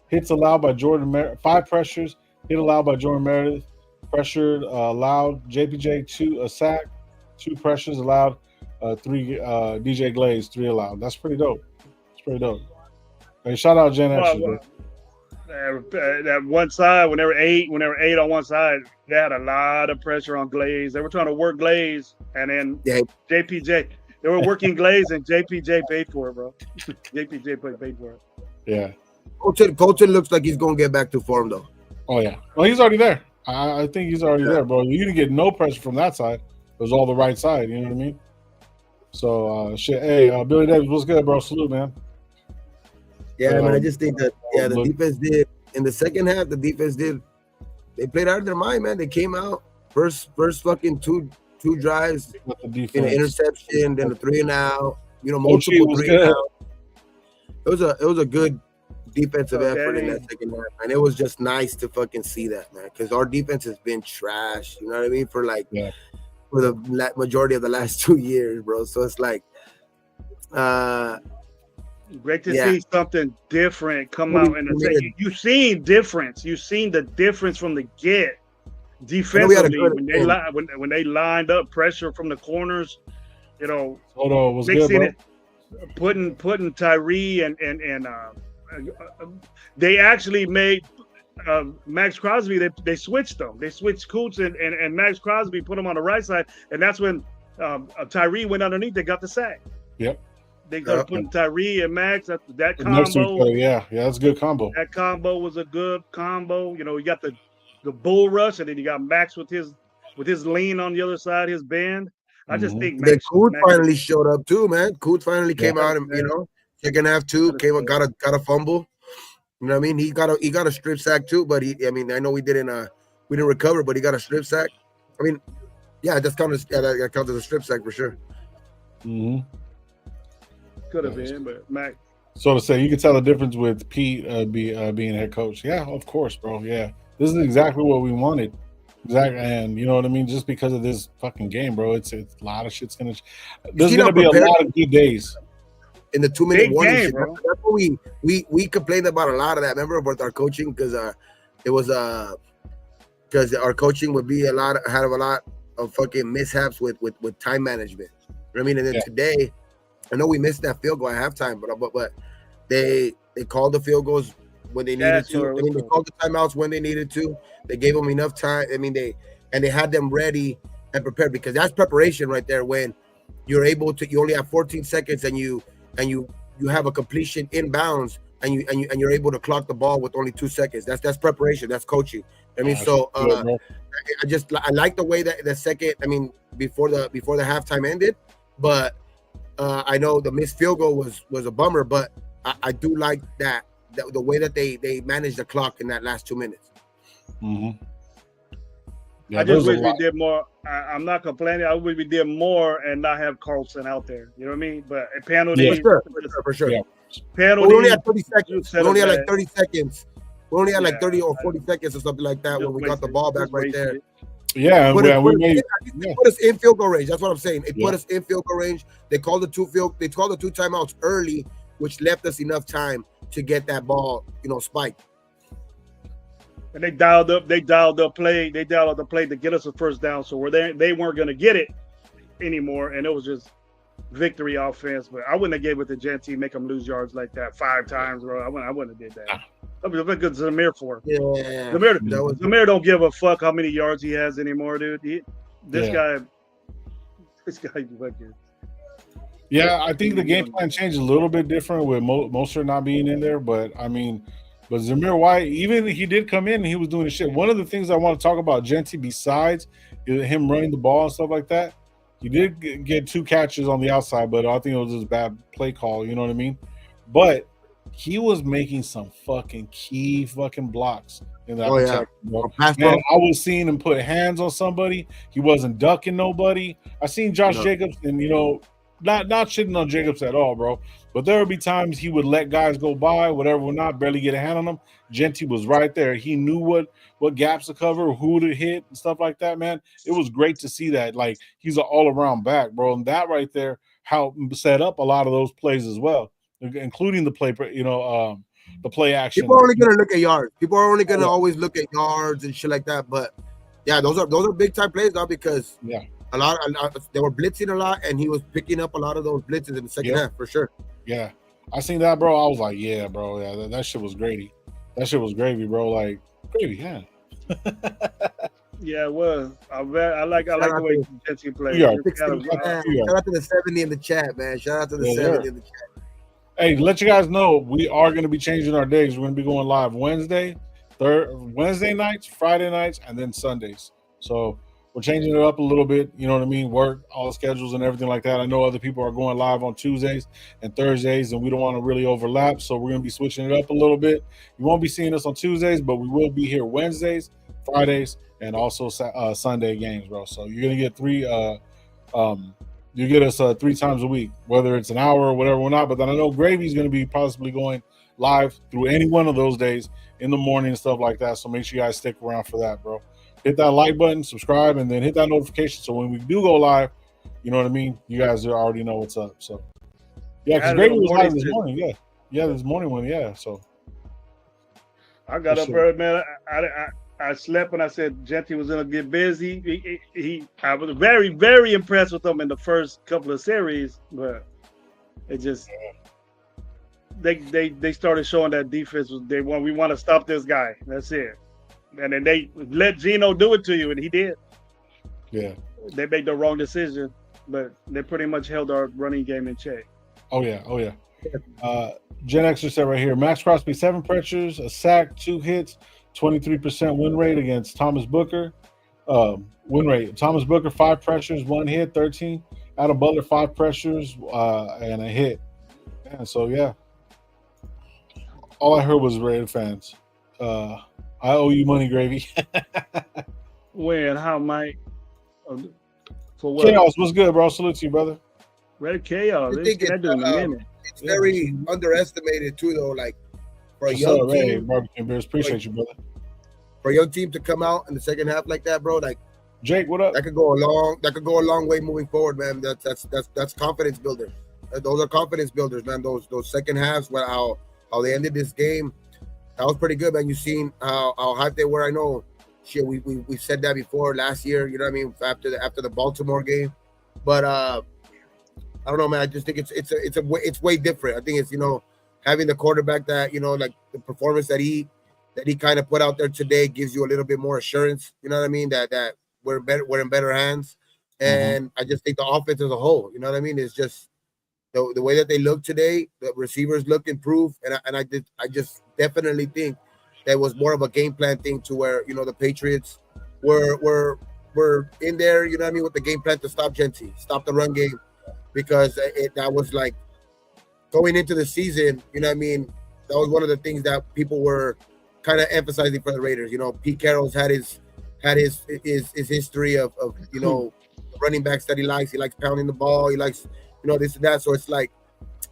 hits allowed by Jordan Meredith, 5 pressures, hit allowed by Jordan Meredith, pressured, allowed, JPJ 2, a sack, 2 pressures allowed, 3, DJ Glaze, 3 allowed. That's pretty dope. Hey, shout out Gen Extra. That one side, when they were 8 on one side, they had a lot of pressure on Glaze. They were trying to work Glaze, and then JPJ. They were working Glaze, and JPJ paid for it, bro. JPJ paid for it. Yeah. Colton looks like he's going to get back to form, though. Oh, yeah. Well, he's already there. I think he's already there, bro. You didn't get no pressure from that side. It was all the right side. You know what I mean? So, shit. Hey, Billy Davis, what's good, bro? Salute, man. Yeah, I mean, I just think that the defense did in the second half. The defense did. They played out of their mind, man. They came out first fucking two drives, in an interception, then a 3 and out. Multiple 3 and out. It was a good defensive effort in that second half, and it was just nice to fucking see that, man. Because our defense has been trash. You know what I mean? For the majority of the last 2 years, bro. So it's like, great to see something different come out in the second. You've seen difference. You've seen the difference from the get defensively when they lined up pressure from the corners. Mixing it, putting Tyree and they actually made Max Crosby. They switched them. They switched Coots and Max Crosby, put him on the right side, and that's when Tyree went underneath. They got the sack. Yep. They started putting Tyree and Max. That combo. Yeah, that's a good combo. That combo was a good combo. You got the bull rush, and then you got Max with his lean on the other side, his bend. I just think Max finally showed up too, man. Coots finally came out, and second half too got a fumble. You know what I mean? He got a strip sack too, but I know we didn't recover, but he got a strip sack. I mean, that counts as a strip sack for sure. Mm-hmm. Could have been, but Mac. So to say, you can tell the difference with Pete being head coach. Yeah, of course, bro. Yeah, this is exactly what we wanted. Exactly, and you know what I mean. Just because of this fucking game, bro, it's a lot of shit's gonna. There's gonna be a lot of good days in the 2-minute warning game, shit. Bro. That's what we complained about a lot of that. Remember about our coaching because it was because our coaching would be a lot of fucking mishaps with time management. You know what I mean? And then today, I know we missed that field goal at halftime, but they called the field goals when they needed to. I mean, they called the timeouts when they needed to. They gave them enough time. I mean, they had them ready and prepared because that's preparation right there. When you're able to, you only have 14 seconds and you have a completion inbounds and you're able to clock the ball with only 2 seconds. That's preparation. That's coaching. I mean, I like the way that the second. I mean, before the halftime ended, but I know the missed field goal was a bummer, but I do like that the way that they managed the clock in that last 2 minutes. Mm-hmm. Yeah, I just wish we did more. I'm not complaining. I wish we did more and not have Carlson out there. You know what I mean? But a penalty, for sure. Yeah. Penalty. We only had 30 seconds. We only had like 30 seconds. We only had like 30 or 40 seconds or something like that when we got the ball back right there. Yeah, we put us in field goal range. That's what I'm saying. It put us in field goal range. They called the two timeouts early, which left us enough time to get that ball, spiked. And they dialed up the play to get us a first down. So they weren't going to get it anymore, and it was just victory offense. But I wouldn't have gave it to Genty, make him lose yards like that 5 times, bro. I wouldn't have did that. That was good Zamir for. Yeah. Zamir don't give a fuck how many yards he has anymore, dude. This guy fucking. Yeah, I think the game plan changed a little bit different with Mostert not being in there, but I mean, but Zamir White, even he did come in and he was doing the shit. One of the things I want to talk about Genty, besides him running the ball and stuff like that, he did get 2 catches on the outside, but I think it was just bad play call. You know what I mean? But he was making some fucking key fucking blocks in that protection. Man, I was seeing him put hands on somebody. He wasn't ducking nobody. I seen Josh Jacobs, and not shitting on Jacobs at all, bro. But there would be times he would let guys go by, whatever or not, barely get a hand on them. Genty was right there. He knew what gaps to cover, who to hit, and stuff like that, man. It was great to see that. Like, he's an all-around back, bro. And that right there helped set up a lot of those plays as well, including the play, the play action. People are only going to look at yards. People are only going to always look at yards and shit like that. But, yeah, those are big-time plays now because a lot, they were blitzing a lot, and he was picking up a lot of those blitzes in the second half, for sure. Yeah. I seen that, bro. I was like, yeah, bro. Yeah, that shit was gravy. That shit was gravy, bro. Like, gravy, yeah. Yeah, it was. I like the way Genty played. Shout out to the 70 in the chat, man. Shout out to the 70 in the chat. Hey, let you guys know, we are going to be changing our days. We're going to be going live Wednesday nights, Friday nights, and then Sundays. So we're changing it up a little bit, you know what I mean? Work, all the schedules and everything like that. I know other people are going live on Tuesdays and Thursdays, and we don't want to really overlap, so we're going to be switching it up a little bit. You won't be seeing us on Tuesdays, but we will be here Wednesdays, Fridays, and also Sunday games, bro. So you're going to get 3 you get us 3 times a week, whether it's an hour or whatever or not. But then I know Gravy's going to be possibly going live through any one of those days in the morning and stuff like that, so make sure you guys stick around for that, bro. Hit that like button, subscribe, and then hit that notification so when we do go live, you know what I mean? You guys already know what's up. So, yeah, because Gravy was live this morning. Yeah, this morning one. Yeah, so. I got up early, man. I slept when I said Genty was going to get busy. I was very, very impressed with him in the first couple of series, but it just they started showing that defense. We want to stop this guy. That's it. And then they let Geno do it to you, and he did. Yeah. They made the wrong decision, but they pretty much held our running game in check. Oh, yeah. Gen Xer said right here, Max Crosby, 7 pressures, a sack, 2 hits, 23% win rate against Thomas Booker. Win rate, Thomas Booker, 5 pressures, 1 hit, 13. Adam Butler, 5 pressures, and a hit. And so, yeah. All I heard was Raider fans. I owe you money, Gravy. When? How, Mike? For what? Chaos, what's good, bro? Salute to you, brother. Red Chaos. They do in a minute. it's very underestimated too, though. Like for a What's young up, hey, team, Barbecue Bears? Appreciate you, brother. for a young team to come out in the second half like that, bro, like Jake, what up? that could go a long way moving forward, man. That's confidence builder. Those are confidence builders, man. Those second halves, how they ended this game, that was pretty good, man. You seen how hyped they were. I know, shit. We said that before last year. You know what I mean? After the Baltimore game, but I don't know, man. I just think it's way different. I think it's having the quarterback that like the performance that he kind of put out there today gives you a little bit more assurance. You know what I mean? That we're in better hands, and I just think the offense as a whole. You know what I mean? It's just the way that they look today. The receivers look improved, and I just definitely think that was more of a game plan thing to where the Patriots were in there. You know what I mean? With the game plan to stop Genty, stop the run game, because that was like going into the season. You know what I mean? That was one of the things that people were kind of emphasizing for the Raiders. Pete Carroll's had his history of running backs that he likes. He likes pounding the ball. He likes this and that. So it's like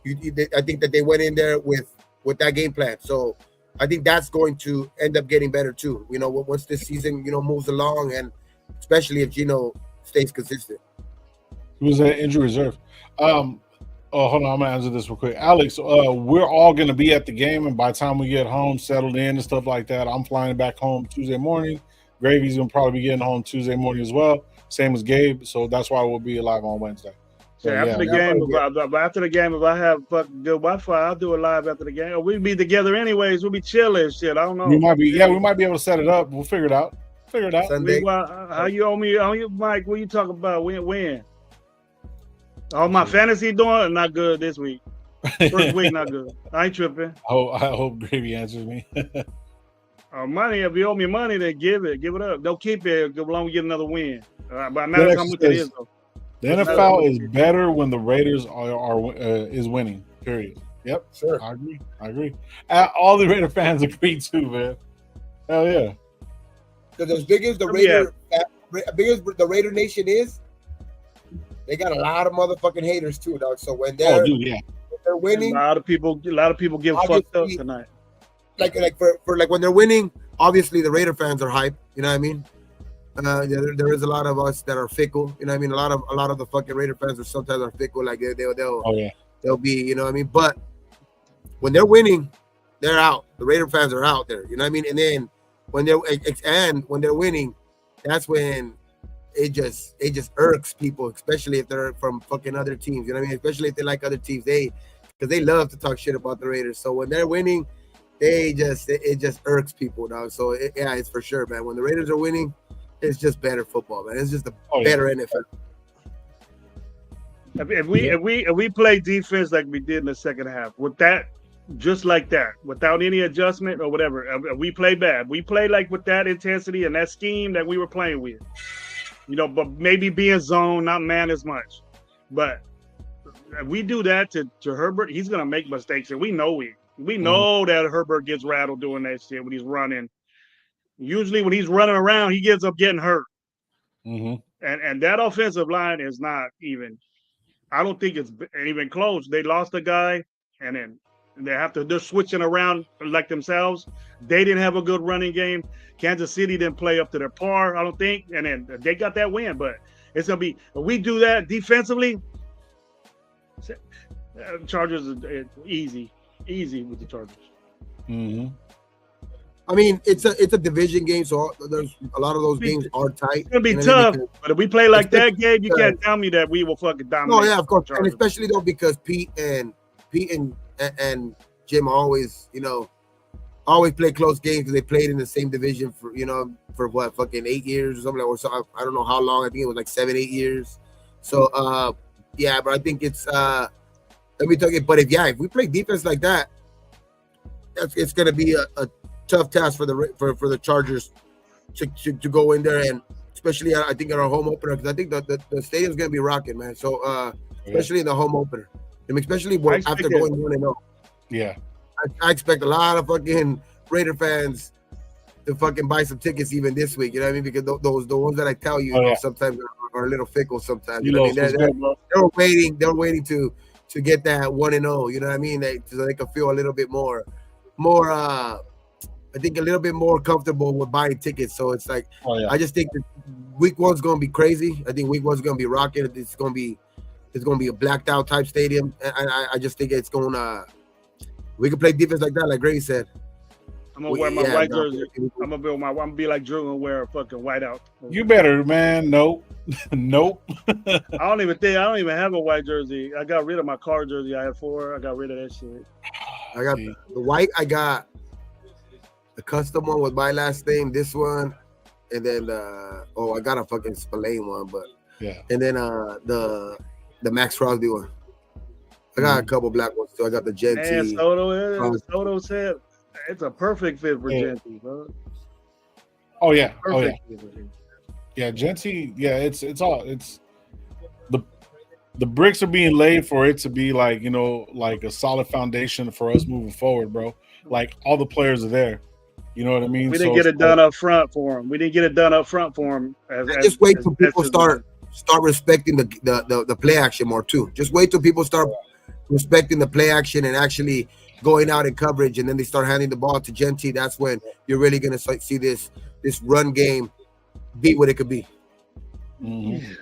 I think that they went in there with that game plan. So I think that's going to end up getting better too. Once this season moves along, and especially if Gino stays consistent. He was at injury reserve. Oh, hold on. I'm gonna answer this real quick, Alex. We're all gonna be at the game, and by the time we get home, settled in and stuff like that, I'm flying back home Tuesday morning. Gravy's gonna probably be getting home Tuesday morning as well. Same as Gabe. So that's why we'll be live on Wednesday. So, after the game, if I have fucking good Wi-Fi, I'll do it live after the game. We'll be together anyways. We'll be chilling, shit. I don't know. We might be able to set it up. We'll figure it out. Sunday. How you owe me? Mike, what you talking about? When? All my fantasy doing not good this week. First week not good. I ain't tripping. I hope Gravy answers me. Money. If you owe me money, then give it up. Don't keep it as long as we get another win. But not how much it is though. The NFL is better when the Raiders is winning. Period. Yep. Sure. I agree. All the Raider fans agree too, man. Hell yeah. Because as big as the Raider Nation is, they got a lot of motherfucking haters too, dog. So when they're winning, a lot of people get fucked up tonight. Like when they're winning, obviously the Raider fans are hype. You know what I mean? There is a lot of us that are fickle. You know what I mean? A lot of the fucking Raider fans are sometimes fickle. Like they'll be, you know what I mean? But when they're winning, they're out. The Raider fans are out there. You know what I mean? And then when they're winning, that's when it just irks people, especially if they're from fucking other teams. You know what I mean? Especially if they like other teams, because they love to talk shit about the Raiders. So when they're winning, it just irks people now. So it's for sure, man. When the Raiders are winning, it's just better football, man. It's just a better NFL. If we play defense like we did in the second half, with that, just like that, without any adjustment or whatever, if we play bad. We play like with that intensity and that scheme that we were playing with. But maybe being zone, not man as much. But if we do that to Herbert, he's gonna make mistakes, and we know that Herbert gets rattled doing that shit when he's running. Usually when he's running around, he ends up getting hurt. And that offensive line is not even. I don't think it's even close. They lost a guy, and then they're switching around like themselves. They didn't have a good running game. Kansas City didn't play up to their par, I don't think. And then they got that win. But it's gonna be if we do that defensively. Chargers are easy with the Chargers. I mean, it's a division game, so there's a lot of those games are tight. It's gonna be tough, but if we play like that game, you can't tell me that we will fucking dominate. No, yeah, of course, and especially though because Pete and Jim always play close games because they played in the same division for what fucking 8 years or something like. So I don't know how long. I think it was like 7-8 years. So yeah, but I think it's let me tell you. But if we play defense like that, it's gonna be a tough task for the Chargers to go in there, and especially I think at our home opener, because I think the stadium's gonna be rocking, man. So especially in the home opener, and especially after going 1-0. Yeah, I expect a lot of fucking Raider fans to fucking buy some tickets even this week. You know what I mean? Because the ones that I tell you, sometimes are a little fickle. Sometimes they're waiting. They're waiting to to get that 1-0. You know what I mean? So they can feel a little bit more. I think a little bit more comfortable with buying tickets. So it's like, I just think that week one's gonna be crazy. I think week one's gonna be rocking. It's gonna be a blacked out type stadium. And I just think it's gonna. We can play defense like that, like Gray said. I'm gonna wear my white jersey. I'm gonna be like Drew and wear a fucking white out. You better, man. Nope. Nope. I don't even have a white jersey. I got rid of my car jersey. I had 4. I got rid of that shit. I got the white. I got the custom one with my last name. This one, and then I got a fucking Spillane one, but yeah. And then the Max Crosby one. I got a couple black ones too. I got the Genty. And Soto said it's a perfect fit for Genty, bro. Oh yeah. Perfect. Yeah, Genty. Yeah, it's the bricks are being laid for it to be like, you know, like a solid foundation for us moving forward, bro. Like all the players are there. You know what I mean? We didn't get it done up front for him. Just wait till people start respecting the play action more too. Just wait till people start respecting the play action and actually going out in coverage, and then they start handing the ball to Genty. That's when you're really gonna see this run game be what it could be. Mm-hmm.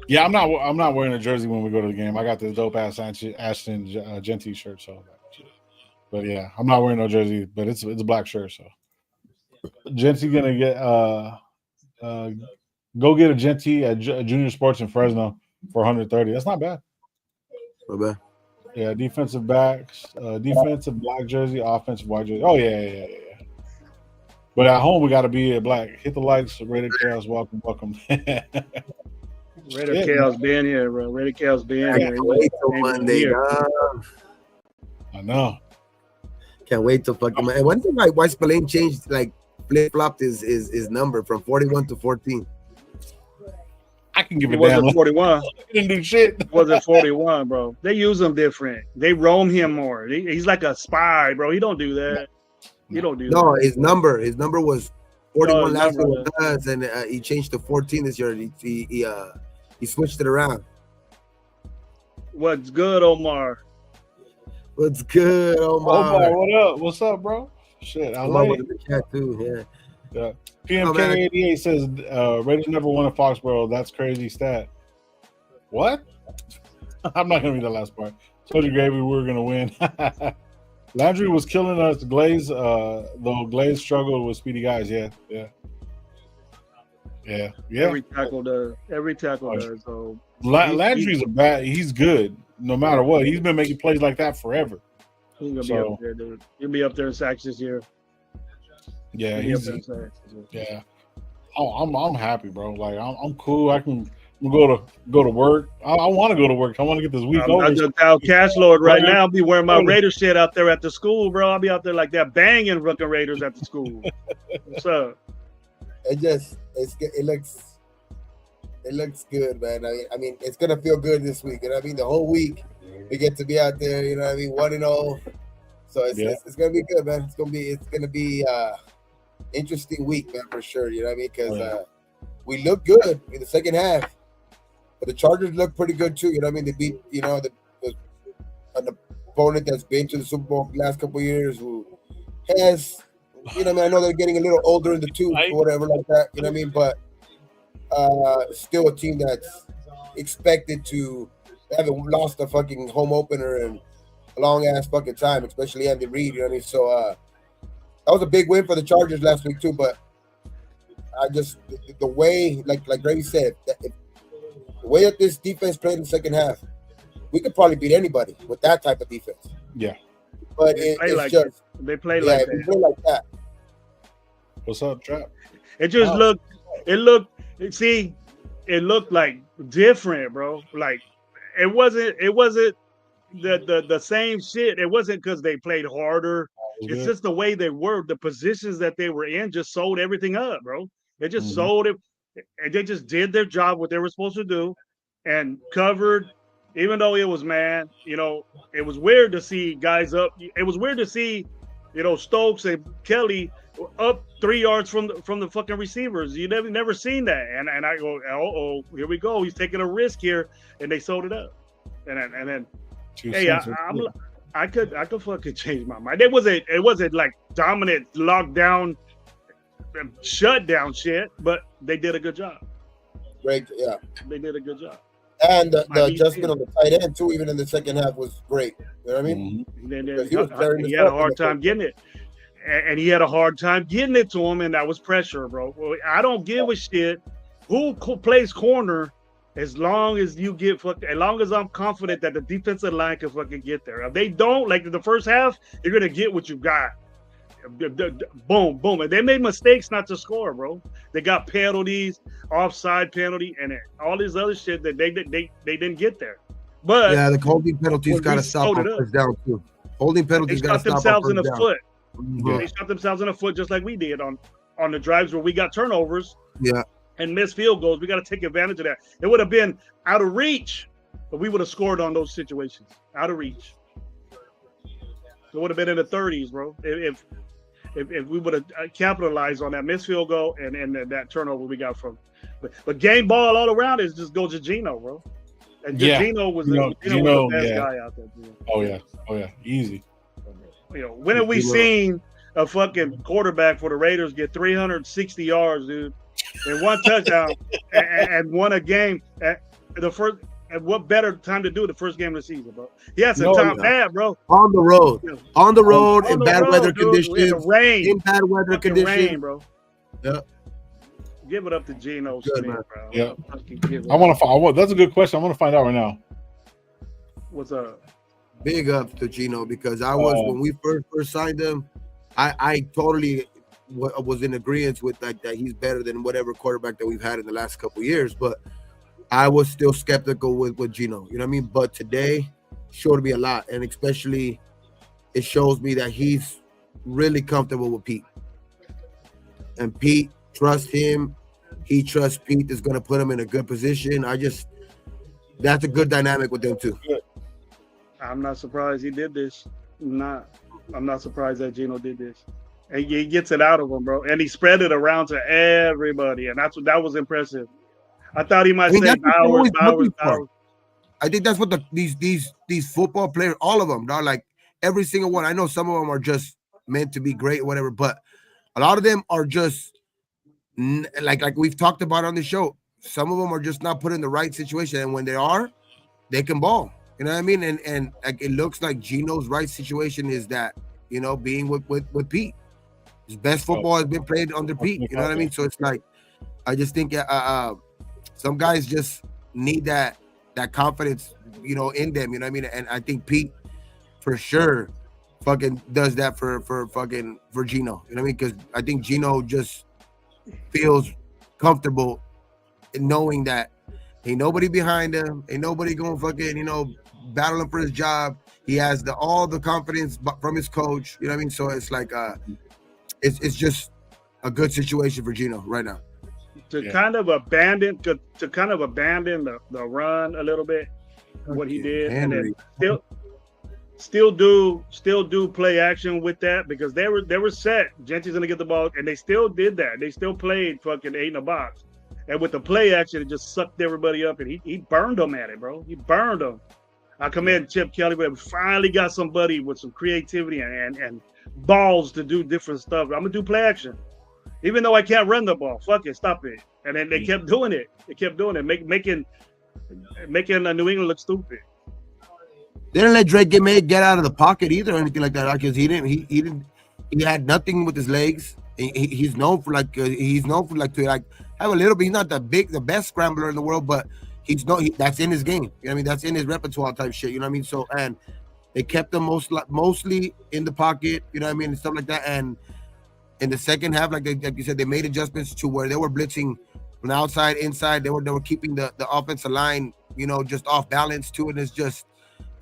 Yeah, I'm not wearing a jersey when we go to the game. I got the dope ass Ashton Genty shirt, so. But yeah, I'm not wearing no jersey, but it's a black shirt. So Genty gonna get go get a Genty at Junior Sports in Fresno for 130. That's not bad. Not bad. Yeah, defensive backs, defensive black jersey, offensive white jersey. Oh yeah. But at home we got to be black. Hit the likes, Raider Chaos. Welcome. Raider Chaos being here, bro. Raider Chaos being here. Wait till Monday. I know. Can't wait till fucking Monday. And one thing why Spillane changed, like flip flopped his number from 41 to 14. I can give it a damn. Wasn't 41. He didn't do shit. It wasn't 41, bro. They use him different. They roam him more. He's like a spy, bro. He don't do that. He don't do that. No, his number was 41 last year with us, and he changed to 14 this year. He switched it around. What's good, Omar? What's good, Omar? Omar, what up? What's up, bro? Shit, I like the chat too. Yeah. PMK88 says Raiders never won at Foxborough. That's crazy stat. What? I'm not gonna read the last part. Told you, Gravy, we were gonna win. Landry was killing us. Glaze, though Glaze struggled with speedy guys. Yeah. Every tackle does. So Landry's a bad. He's good no matter what. He's been making plays like that forever. He's gonna be up there, dude. He'll be up there in sacks this year. Yeah, yeah. Oh, I'm happy, bro. Like I'm cool. I can go to work. I want to go to work. I want to get this week over. I'm just out cash lord right now. I'll be wearing my Raider shit out there at the school, bro. I'll be out there like that banging fucking Raiders at the school. What's up? It looks good, man. I mean, it's gonna feel good this week. You know what I mean? The whole week we get to be out there. You know what I mean? 1-0. So it's gonna be good, man. It's gonna be interesting week, man, for sure. You know what I mean? Because we look good in the second half, but the Chargers look pretty good too. You know what I mean? They beat an opponent that's been to the Super Bowl the last couple of years, who has. You know what I mean? I know they're getting a little older in the tooth or whatever like that. You know what I mean? But still a team that's expected to haven't lost a fucking home opener in a long ass fucking time, especially Andy Reid. You know what I mean? So that was a big win for the Chargers last week too. But I just the way, like Gravy said, the way that this defense played in the second half, we could probably beat anybody with that type of defense. Yeah. But they play like that. What's up, Trap? It just looked like different, bro. Like it wasn't the same shit. It wasn't because they played harder. It's just the way they were, the positions that they were in just sold everything up, bro. They just sold it, and they just did their job, what they were supposed to do, and covered. Even though it was, man, it was weird to see guys up. It was weird to see, Stokes and Kelly up 3 yards from the fucking receivers. You never seen that. And I go, here we go. He's taking a risk here, and they sold it up. and then Two hey, cents. I could fucking change my mind. It wasn't like dominant lockdown, shutdown shit, but they did a good job. Great, yeah. They did a good job. And the adjustment on the tight end too, even in the second half, was great. You know what I mean? Then he had a hard time getting it. And he had a hard time getting it to him, and that was pressure, bro. Well, I don't give a shit who plays corner as long as you get as long as I'm confident that the defensive line can fucking get there. If they don't, like in the first half, you're gonna get what you got. Boom, boom. And they made mistakes not to score, bro. They got penalties, offside penalty, and all this other shit that they didn't get there. But yeah, the holding penalties got to stop on first down too. Holding penalties got to stop themselves on in first the down. foot. Yeah. They shot themselves in the foot just like we did on the drives where we got turnovers. Yeah. And missed field goals. We got to take advantage of that. It would have been out of reach, but we would have scored on those situations. Out of reach. It would have been in the 30s, bro. If we would have capitalized on that missed field goal and that turnover we got from. But game ball all around is just go to Gino, bro. And Gino was the best guy out there. Bro. Oh yeah, easy. When have we seen a fucking quarterback for the Raiders get 360 yards, dude, and one touchdown and won a game at the first? And what better time to do it the first game of the season, bro? He had some time bad, bro. On the road in bad weather conditions. In the rain. In bad weather conditions, rain, bro. Yeah. Give it up to Geno Smith, bro. Yeah. I want to find. That's a good question. I want to find out right now. What's up? Big up to Geno, because I was when we first signed him, I totally was in agreement with that he's better than whatever quarterback that we've had in the last couple of years, but I was still skeptical with Geno. You know what I mean? But today showed me a lot, and especially it shows me that he's really comfortable with Pete, and Pete trusts him. He trusts Pete is going to put him in a good position. That's a good dynamic with them too. I'm not surprised he did this. I'm not surprised that Geno did this. And he gets it out of him, bro. And he spread it around to everybody. And that was impressive. I thought he might say Bowers. I think that's what these football players, all of them, they're like every single one. I know some of them are just meant to be great or whatever, but a lot of them are just like we've talked about on the show. Some of them are just not put in the right situation, and when they are, they can ball. You know what I mean? And like, it looks like Geno's right situation is that, being with Pete. His best football has been played under Pete. You know what I mean? So it's like, I just think some guys just need that confidence, in them. You know what I mean? And I think Pete, for sure, fucking does that for Geno. You know what I mean? Because I think Geno just feels comfortable in knowing that ain't nobody behind him, ain't nobody going fucking, battling for his job. He has all the confidence from his coach. You know what I mean? So it's like it's just a good situation for Geno right now. To kind of abandon the run a little bit, what he did, Henry. And then still do play action with that, because they were set. Gentry's gonna get the ball, and they still did that. They still played fucking 8 in a box, and with the play action, it just sucked everybody up, and he burned them at it, bro. He burned them. I commend Chip Kelly, but we finally got somebody with some creativity and balls to do different stuff. I'm gonna do play action. Even though I can't run the ball, fuck it, stop it. And then they kept doing it. Making New England look stupid. They didn't let Drake get out of the pocket either or anything like that, because he had nothing with his legs. He's known for to have a little bit. He's not the best scrambler in the world, but that's in his game. You know what I mean? That's in his repertoire type shit. You know what I mean? So, and they kept him mostly in the pocket. You know what I mean? And stuff like that. And in the second half, like you said, they made adjustments to where they were blitzing from the outside, inside. They were keeping the offensive line, just off balance too. And it's just,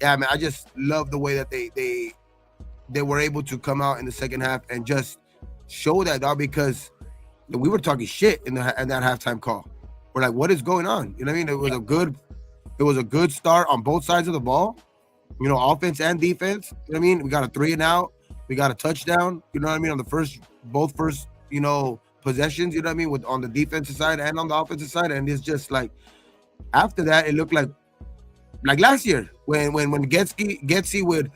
yeah, man, I just love the way that they were able to come out in the second half and just show that, dog, because we were talking shit in that halftime call. We're like, what is going on? You know what I mean? It was a good start on both sides of the ball, offense and defense. You know what I mean? We got a 3 and out. We got a touchdown. You know what I mean? On the both first possessions. You know what I mean? On the defensive side and on the offensive side. And it's just like, after that, it looked like like last year when Getsy would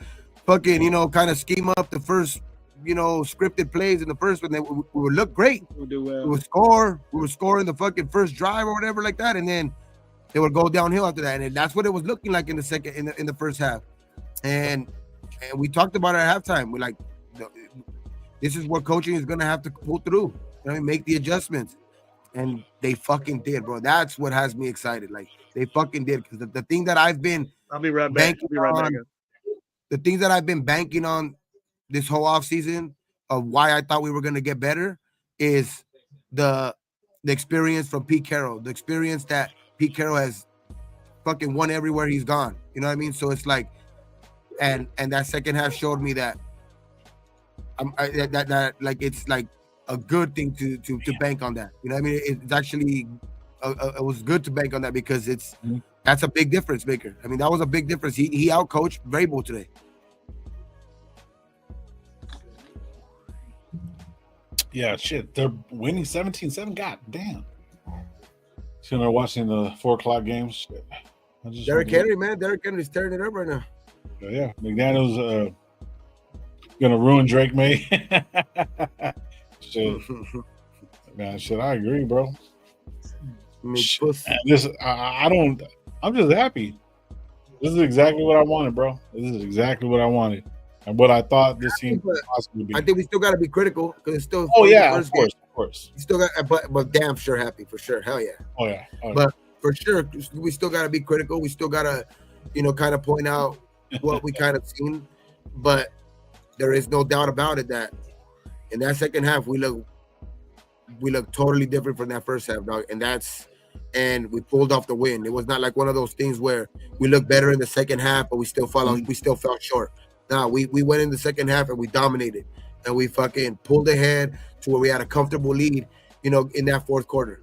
fucking kind of scheme up the first scripted plays in the first one. We would look great. We'll do well. We would score. We would score in the fucking first drive or whatever like that, and then they would go downhill after that. And that's what it was looking like in the second in the first half. And we talked about it at halftime. We're like, this is what coaching is gonna have to pull through. Make the adjustments. And they fucking did, bro. That's what has me excited. Like they fucking did, because the thing that I've been I'll be right back. The things that I've been banking on this whole offseason of why I thought we were gonna get better is the experience from Pete Carroll, the experience that Pete Carroll has fucking won everywhere he's gone. You know what I mean? So it's like, and that second half showed me that that like it's like a good thing to bank on that. You know what I mean? It's actually it was good to bank on that, because that's a big difference maker. I mean, that was a big difference. He outcoached Vrabel today. Yeah, shit. They're winning 17-7. God damn. So they're watching the 4:00 games. Shit. Derrick Henry, man. Derrick Henry's tearing it up right now. Yeah. McDaniel's gonna ruin Drake May. Shit. Man, shit, I agree, bro. I'm just happy. This is exactly what I wanted, bro. This is exactly what I wanted. And what I thought this team could possibly be. I think we still got to be critical, because it's still. Oh yeah, of course. You still got, but damn sure happy for sure. Hell yeah. Oh yeah. But for sure, we still got to be critical. We still got to, kind of point out what we kind of seen. But there is no doubt about it that in that second half we look totally different from that first half, dog. And we pulled off the win. It was not like one of those things where we looked better in the second half, but we still fell short. Now we went in the second half and we dominated, and we fucking pulled ahead to where we had a comfortable lead, in that fourth quarter.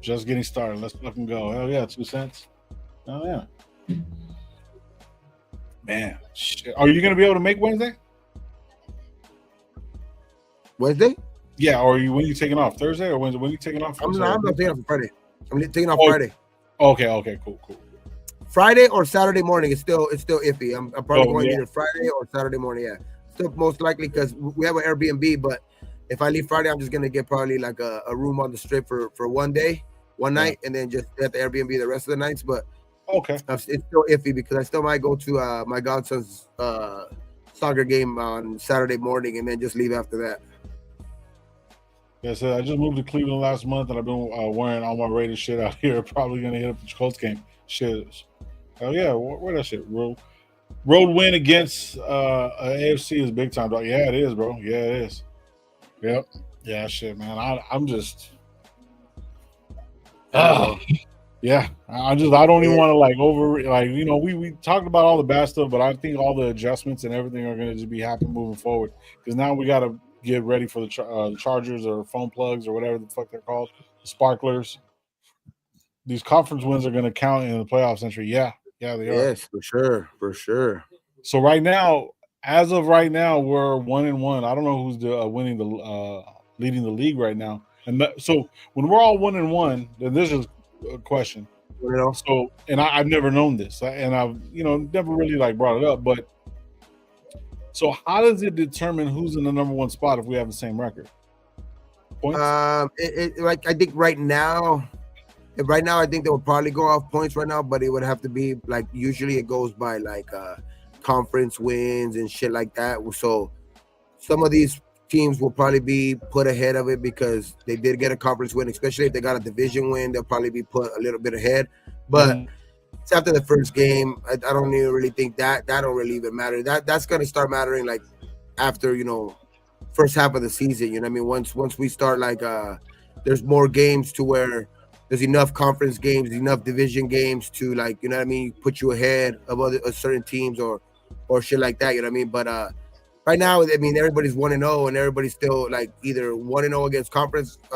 Just getting started. Let's fucking go. Hell yeah, 2 cents. Oh yeah. Man, shit. Are you gonna be able to make Wednesday? Wednesday? Yeah, or when are you taking off? Thursday or Wednesday? When are you taking off? I'm not taking off Friday. I'm taking off Friday. Okay, cool. Friday or Saturday morning. It's still iffy. I'm probably going either Friday or Saturday morning. Yeah, still most likely, because we have an Airbnb. But if I leave Friday, I'm just gonna get probably like a room on the strip for one night, and then just at the Airbnb the rest of the nights. But okay, it's still iffy, because I still might go to my godson's soccer game on Saturday morning, and then just leave after that. Yeah, so I just moved to Cleveland last month, and I've been wearing all my Raiders shit out here. Probably gonna hit up the Colts game. Shit. Oh yeah, where that shit? Road win against AFC is big time, dog. Yeah, it is, bro. Yeah, it is. Yep. Yeah, shit, man. I'm just. Yeah, I don't even want to we talked about all the bad stuff, but I think all the adjustments and everything are gonna just be happening moving forward, because now we gotta get ready for the Chargers or phone plugs or whatever the fuck they're called, the sparklers. These conference wins are going to count in the playoffs entry. Yeah, they are. Yes, for sure. So as of right now, we're 1-1. I don't know who's leading the league right now. And so when we're all 1-1, then this is a question. So, and I've never known this, and I've never really brought it up. But so how does it determine who's in the number one spot if we have the same record? Points? I think right now. I think they would probably go off points right now, but it would have to be usually it goes by conference wins and shit like that. So some of these teams will probably be put ahead of it because they did get a conference win, especially if they got a division win, they'll probably be put a little bit ahead. But it's after the first game. I don't even really think that don't really even matter. That's going to start mattering after, first half of the season. You know what I mean? Once we start there's more games to where there's enough conference games, enough division games to put you ahead of other certain teams or shit like that. You know what I mean? But right now, I mean, everybody's 1-0, and everybody's still either 1-0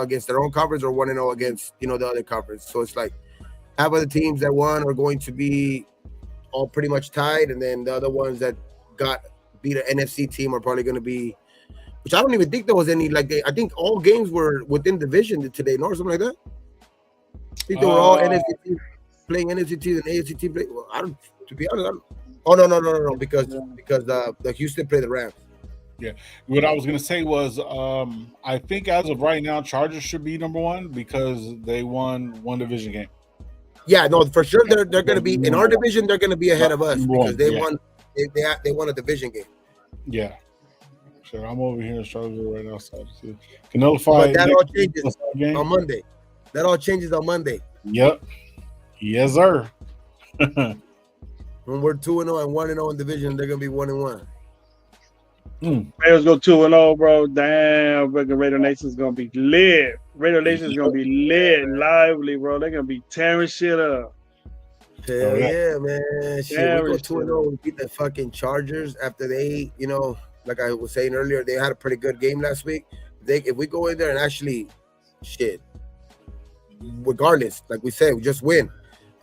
against their own conference, or 1-0 against the other conference. So it's half of the teams that won are going to be all pretty much tied, and then the other ones that beat an NFC team are probably going to be, which I don't even think there was any I think all games were within division today, or something like that. I think they were all NFC teams. playing NFC teams and AFC teams play. Well, I don't. To be honest, I don't. Oh no, because the Houston play the Rams. Yeah, what I was gonna say was, I think as of right now, Chargers should be number one because they won one division game. Yeah, no, for sure they're going to be in our division. They're going to be ahead of us because they won. They won a division game. Yeah, sure. I'm over here in Charlottesville right now. So Canelo fight. But that all changes on Monday. That all changes on Monday. Yep. Yes, sir. When we're 2-0 and 1-0 in division, they're going to be 1-1. Bears go 2-0, bro. Damn, Raider Nation's gonna be lit. Raider Nation's gonna be lit, lively, bro. They're gonna be tearing shit up. Hell yeah, man. Shit, we go 2-0 and beat the fucking Chargers after they, you know, like I was saying earlier, they had a pretty good game last week. If we go in there and actually, shit, regardless, like we said, we just win.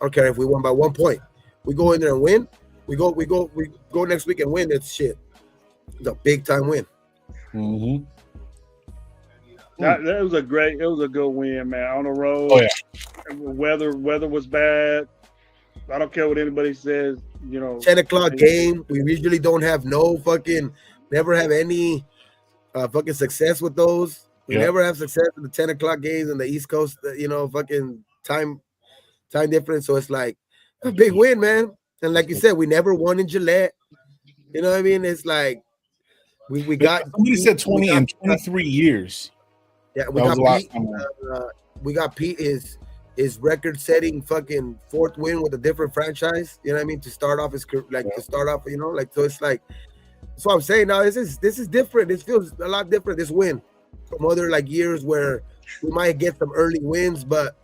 I don't care if we won by 1 point. We go in there and win. We go next week and win. It's shit. It's a big time win. Mm-hmm. That was a good win, man. On the road. Oh yeah. Weather was bad. I don't care what anybody says. You know, 10:00 game. We usually don't have never have any fucking success with those. We never have success with the 10:00 games on the East Coast. You know, fucking time difference. So it's like a big win, man. And like you said, we never won in Gillette. You know what I mean? It's like we got. Somebody said 20 in 23 years. Yeah, we got Pete his record-setting fucking fourth win with a different franchise. You know what I mean? To start off you know, like, so it's like that's what I'm saying. Now this is different. This feels a lot different. This win from other like years where we might get some early wins, but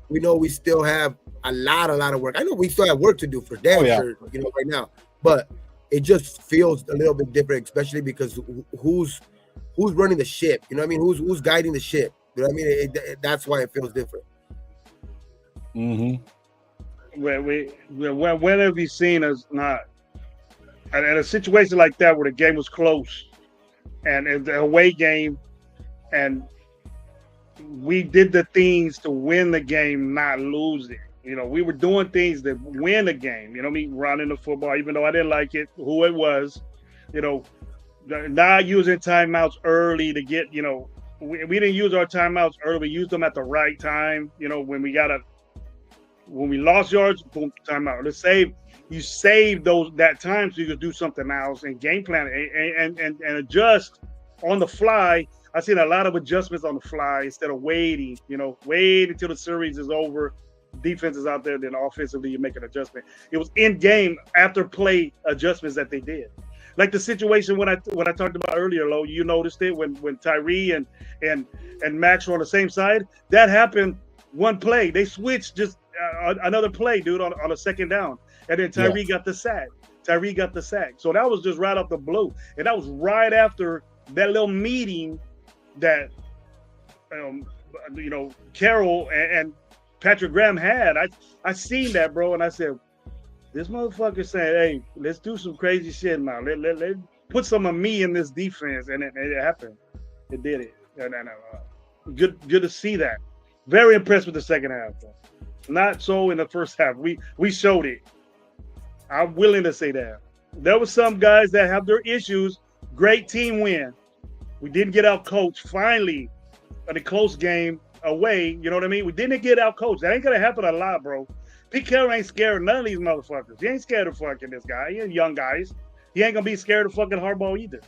we know we still have a lot of work. I know we still have work to do for damn sure, you know, right now, but it just feels a little bit different, especially because who's running the ship? You know what I mean? Who's guiding the ship? You know what I mean? That's why it feels different. Mm-hmm. When have you seen us not in a situation like that where the game was close and it's the away game and we did the things to win the game, not lose it? You know, we were doing things that win the game. You know what I mean? Running the football, even though I didn't like it, who it was. You know, not using timeouts early to get, you know, we didn't use our timeouts early. We used them at the right time. You know, when we lost yards, boom, timeout. You save that time so you could do something else and game plan and adjust on the fly. I've seen a lot of adjustments on the fly instead of waiting. You know, wait until the series is over. Defense is out there, then offensively you make an adjustment. It was in game after play adjustments that they did. Like the situation when I talked about earlier, Lo, you noticed it when Tyree and Max were on the same side. That happened one play. They switched just another play, dude, on a second down, and then Tyree got the sack. So that was just right off the blue, and that was right after that little meeting that you know, Carroll and Patrick Graham had. I seen that, bro, and I said, this motherfucker saying, hey, let's do some crazy shit now. Let put some of me in this defense, and it happened. It did it. And good to see that. Very impressed with the second half, though. Not so in the first half. We showed it. I'm willing to say that. There were some guys that have their issues. Great team win. We didn't get out coached finally in a close game away. You know what I mean? We didn't get out coached. That ain't gonna happen a lot, bro. Pete Carroll ain't scared of none of these motherfuckers. He ain't scared of fucking this guy. He ain't young guys. He ain't gonna be scared of fucking Harbaugh either.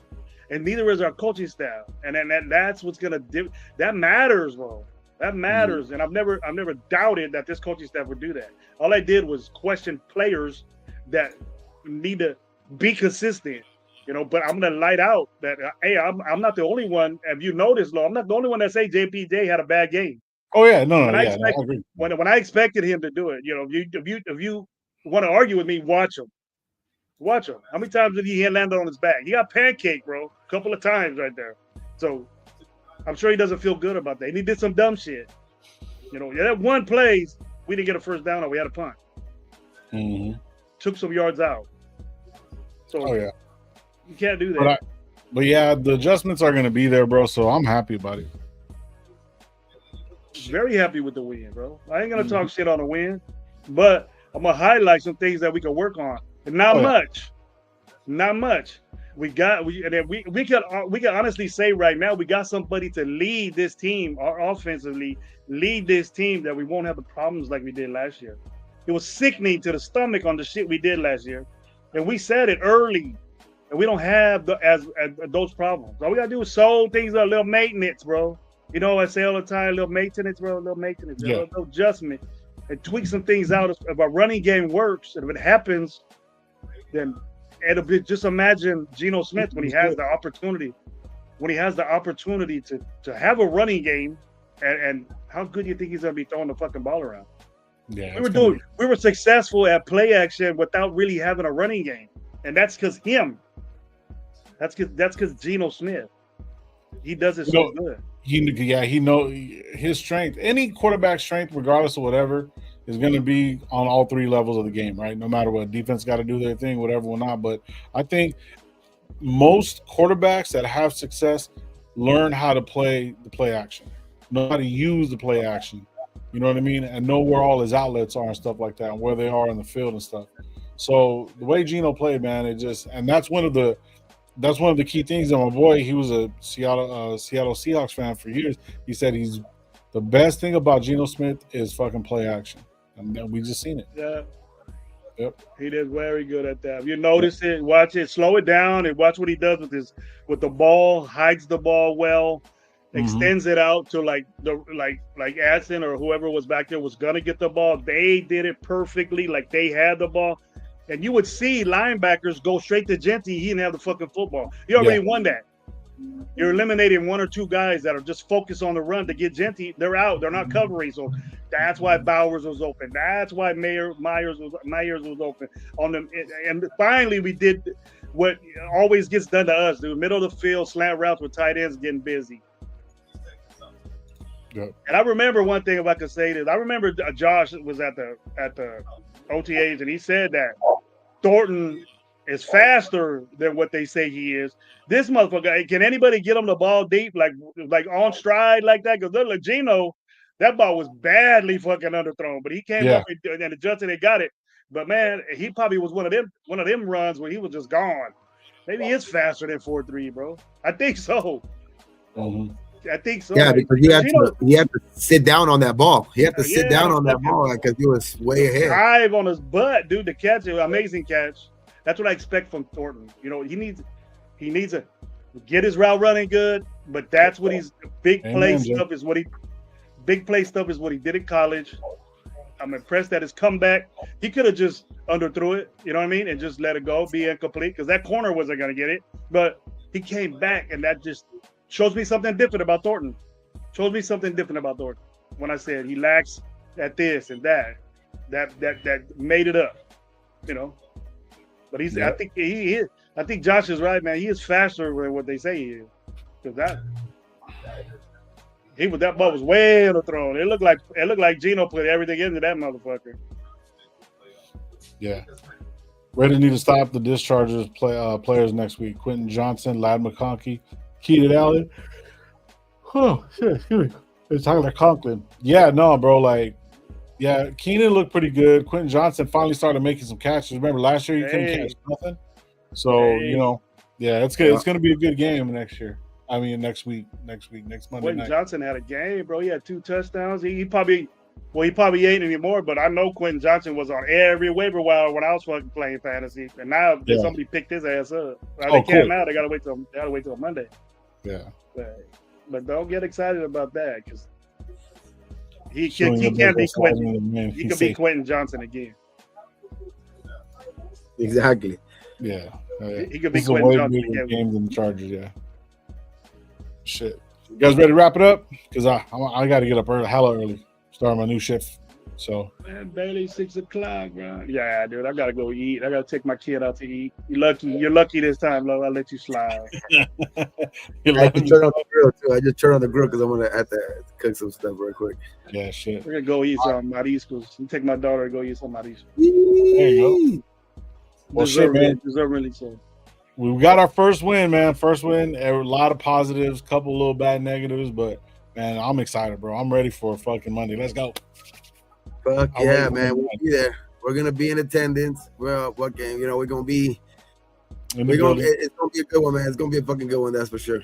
And neither is our coaching staff. And that's what's gonna do. That matters, bro. That matters. And I've never doubted that this coaching staff would do that. All I did was question players that need to be consistent. You know, but I'm gonna light out that hey, I'm not the only one. Have you noticed, Lo? I'm not the only one that say JPJ had a bad game. Oh yeah, no, I agree. When I expected him to do it, you know, if you want to argue with me, watch him. Watch him. How many times did he land on his back? He got pancake, bro, a couple of times right there. So I'm sure he doesn't feel good about that. And he did some dumb shit. You know, that one plays, we didn't get a first down or we had a punt. Mm-hmm. Took some yards out. So you can't do that. But yeah, the adjustments are going to be there, bro. So I'm happy about it. Very happy with the win, bro. I ain't gonna talk shit on the win. but I'm gonna highlight some things that we can work on. And not much. We can honestly say right now we got somebody to lead this team, or offensively lead this team, that we won't have the problems like we did last year. It was sickening to the stomach on the shit we did last year, and we said it early, and we don't have as those problems. All we gotta do is solve things a little maintenance, bro. You know, I say all the time, little maintenance, bro, little maintenance, a little adjustment, and tweak some things out. If our running game works, and if it happens, then it'll be, just imagine Geno Smith when he has the opportunity, to have a running game, and how good do you think he's gonna be throwing the fucking ball around? Yeah, we were successful at play action without really having a running game, and that's because him. That's because Geno Smith. He does it so good. He know his strength. Any quarterback strength, regardless of whatever, is going to be on all three levels of the game, right? No matter what, defense got to do their thing, whatever will not. But I think most quarterbacks that have success learn how to play the play action, know how to use the play action. You know what I mean? And know where all his outlets are and stuff like that, and where they are in the field and stuff. So the way Geno played, man, and that's one of the key things. And my boy, he was a Seattle Seahawks fan for years. He said the best thing about Geno Smith is fucking play action, and we just seen it. Yeah. Yep. He did very good at that. You notice it, watch it, slow it down, and watch what he does with the ball. Hides the ball well, extends it out to like Adson or whoever was back there was gonna get the ball. They did it perfectly, like they had the ball. And you would see linebackers go straight to Genty. He didn't have the fucking football. You already won that. You're eliminating one or two guys that are just focused on the run to get Genty. They're out. They're not covering. So that's why Bowers was open. That's why Myers was open on them. And finally, we did what always gets done to us: the middle of the field slant routes with tight ends getting busy. Yep. And I remember one thing, if I could say this, I remember Josh was at the OTAs, and he said that Thornton is faster than what they say he is. This motherfucker, can anybody get him the ball deep, like on stride like that? Because look, Geno, that ball was badly fucking underthrown, but he came up and adjusted and got it. But man, he probably was one of them runs where he was just gone. Maybe he is faster than 4.3, bro. I think so. I think so. Yeah, because he had to sit down on that ball. He had to sit down on that ball because he was way ahead. Dive on his butt, dude. The catch, amazing catch. That's what I expect from Thornton. You know, he needs to get his route running good, but that's what big play stuff is what he did in college. I'm impressed that his comeback. He could have just underthrew it, you know what I mean, and just let it go, be incomplete, because that corner wasn't going to get it. But he came back, and that just shows me something different about Thornton. When I said he lacks at this and that made it up, you know. But I think he is. I think Josh is right, man. He is faster than what they say he is. Because that ball was way underthrown. It looked like Geno put everything into that motherfucker. Yeah. Ready need to stop the discharges players next week. Quentin Johnson, Ladd McConkey, Keenan Allen. Oh, shit. Excuse me. It's Tyler Conklin. Yeah, no, bro. Keenan looked pretty good. Quentin Johnson finally started making some catches. Remember, last year he couldn't catch nothing. So, it's good. It's going to be a good game next year. I mean, next week, next Monday Quentin night. Johnson had a game, bro. He had 2 touchdowns. He probably ain't anymore, but I know Quentin Johnson was on every waiver wire when I was fucking playing fantasy. And now somebody picked his ass up. They can't now. They got to wait till Monday. Yeah. But don't get excited about that because he can't be Quentin. He could be Quentin Johnson again. Exactly. Yeah. He could be Quentin Johnson again. Games than the Chargers, yeah. Shit. You guys ready to wrap it up? Because I got to get up hella early. Start my new shift. So man, barely 6 o'clock, bro. Yeah, dude, I gotta go eat. I gotta take my kid out to eat. You're lucky this time, love. I'll let you slide. I just turn on the grill too. I just turn on the grill because I'm gonna have to cook some stuff real quick. Yeah, shit. We're gonna go eat some mariscos. You take my daughter to go eat some mariscos. There you go. Well, shit, man. Really so. We got our first win, man. First win. A lot of positives, couple little bad negatives, but man, I'm excited, bro. I'm ready for a fucking Monday. Let's go. Fuck I'll yeah, wait for man. them We'll be there. We're gonna be in attendance. Well, what game? You know, we're gonna be. in the building. It's gonna be a good one, man. It's gonna be a fucking good one, that's for sure.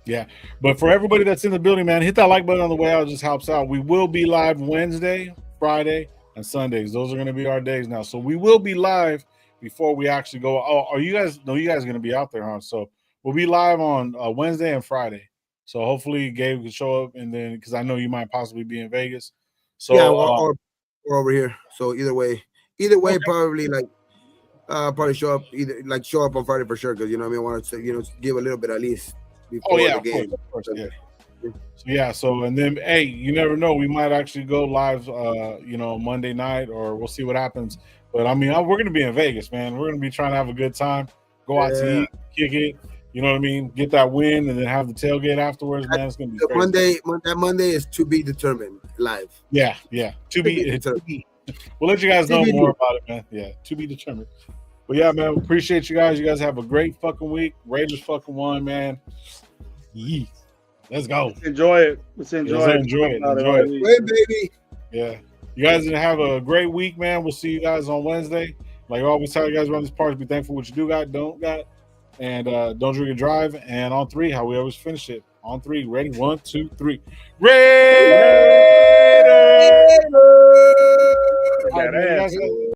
Yeah, but for everybody that's in the building, man, hit that like button on the way out. It just helps out. We will be live Wednesday, Friday, and Sundays. Those are going to be our days now. So we will be live before we actually go. Oh, are you guys? No, you guys are going to be out there, huh? So we'll be live on Wednesday and Friday. So hopefully Gabe can show up, and then because I know you might possibly be in Vegas. So yeah, or over here. So either way, okay. probably like probably show up on Friday for sure, because you know what I mean, I want to give a little bit at least before the game. Of course, yeah. So yeah, so and then hey, you never know, we might actually go live Monday night, or we'll see what happens. But I mean, we're gonna be in Vegas, man. We're gonna be trying to have a good time, go out to eat, kick it, you know what I mean, get that win, and then have the tailgate afterwards, man. It's gonna be crazy. Monday is to be determined live. Yeah, to be determined. We'll let you guys know more about it, man. Yeah, to be determined. But yeah, man, appreciate you guys. You guys have a great fucking week. Raiders fucking won, man. Yeah. Let's go. Let's enjoy it. Enjoy it. Wait, baby. Yeah. You guys have a great week, man. We'll see you guys on Wednesday. Like I always tell you guys around this party, be thankful for what you do got, don't got. And don't drink and drive. And on 3, how we always finish it. On 3. Ready? 1, 2, 3. Raiders!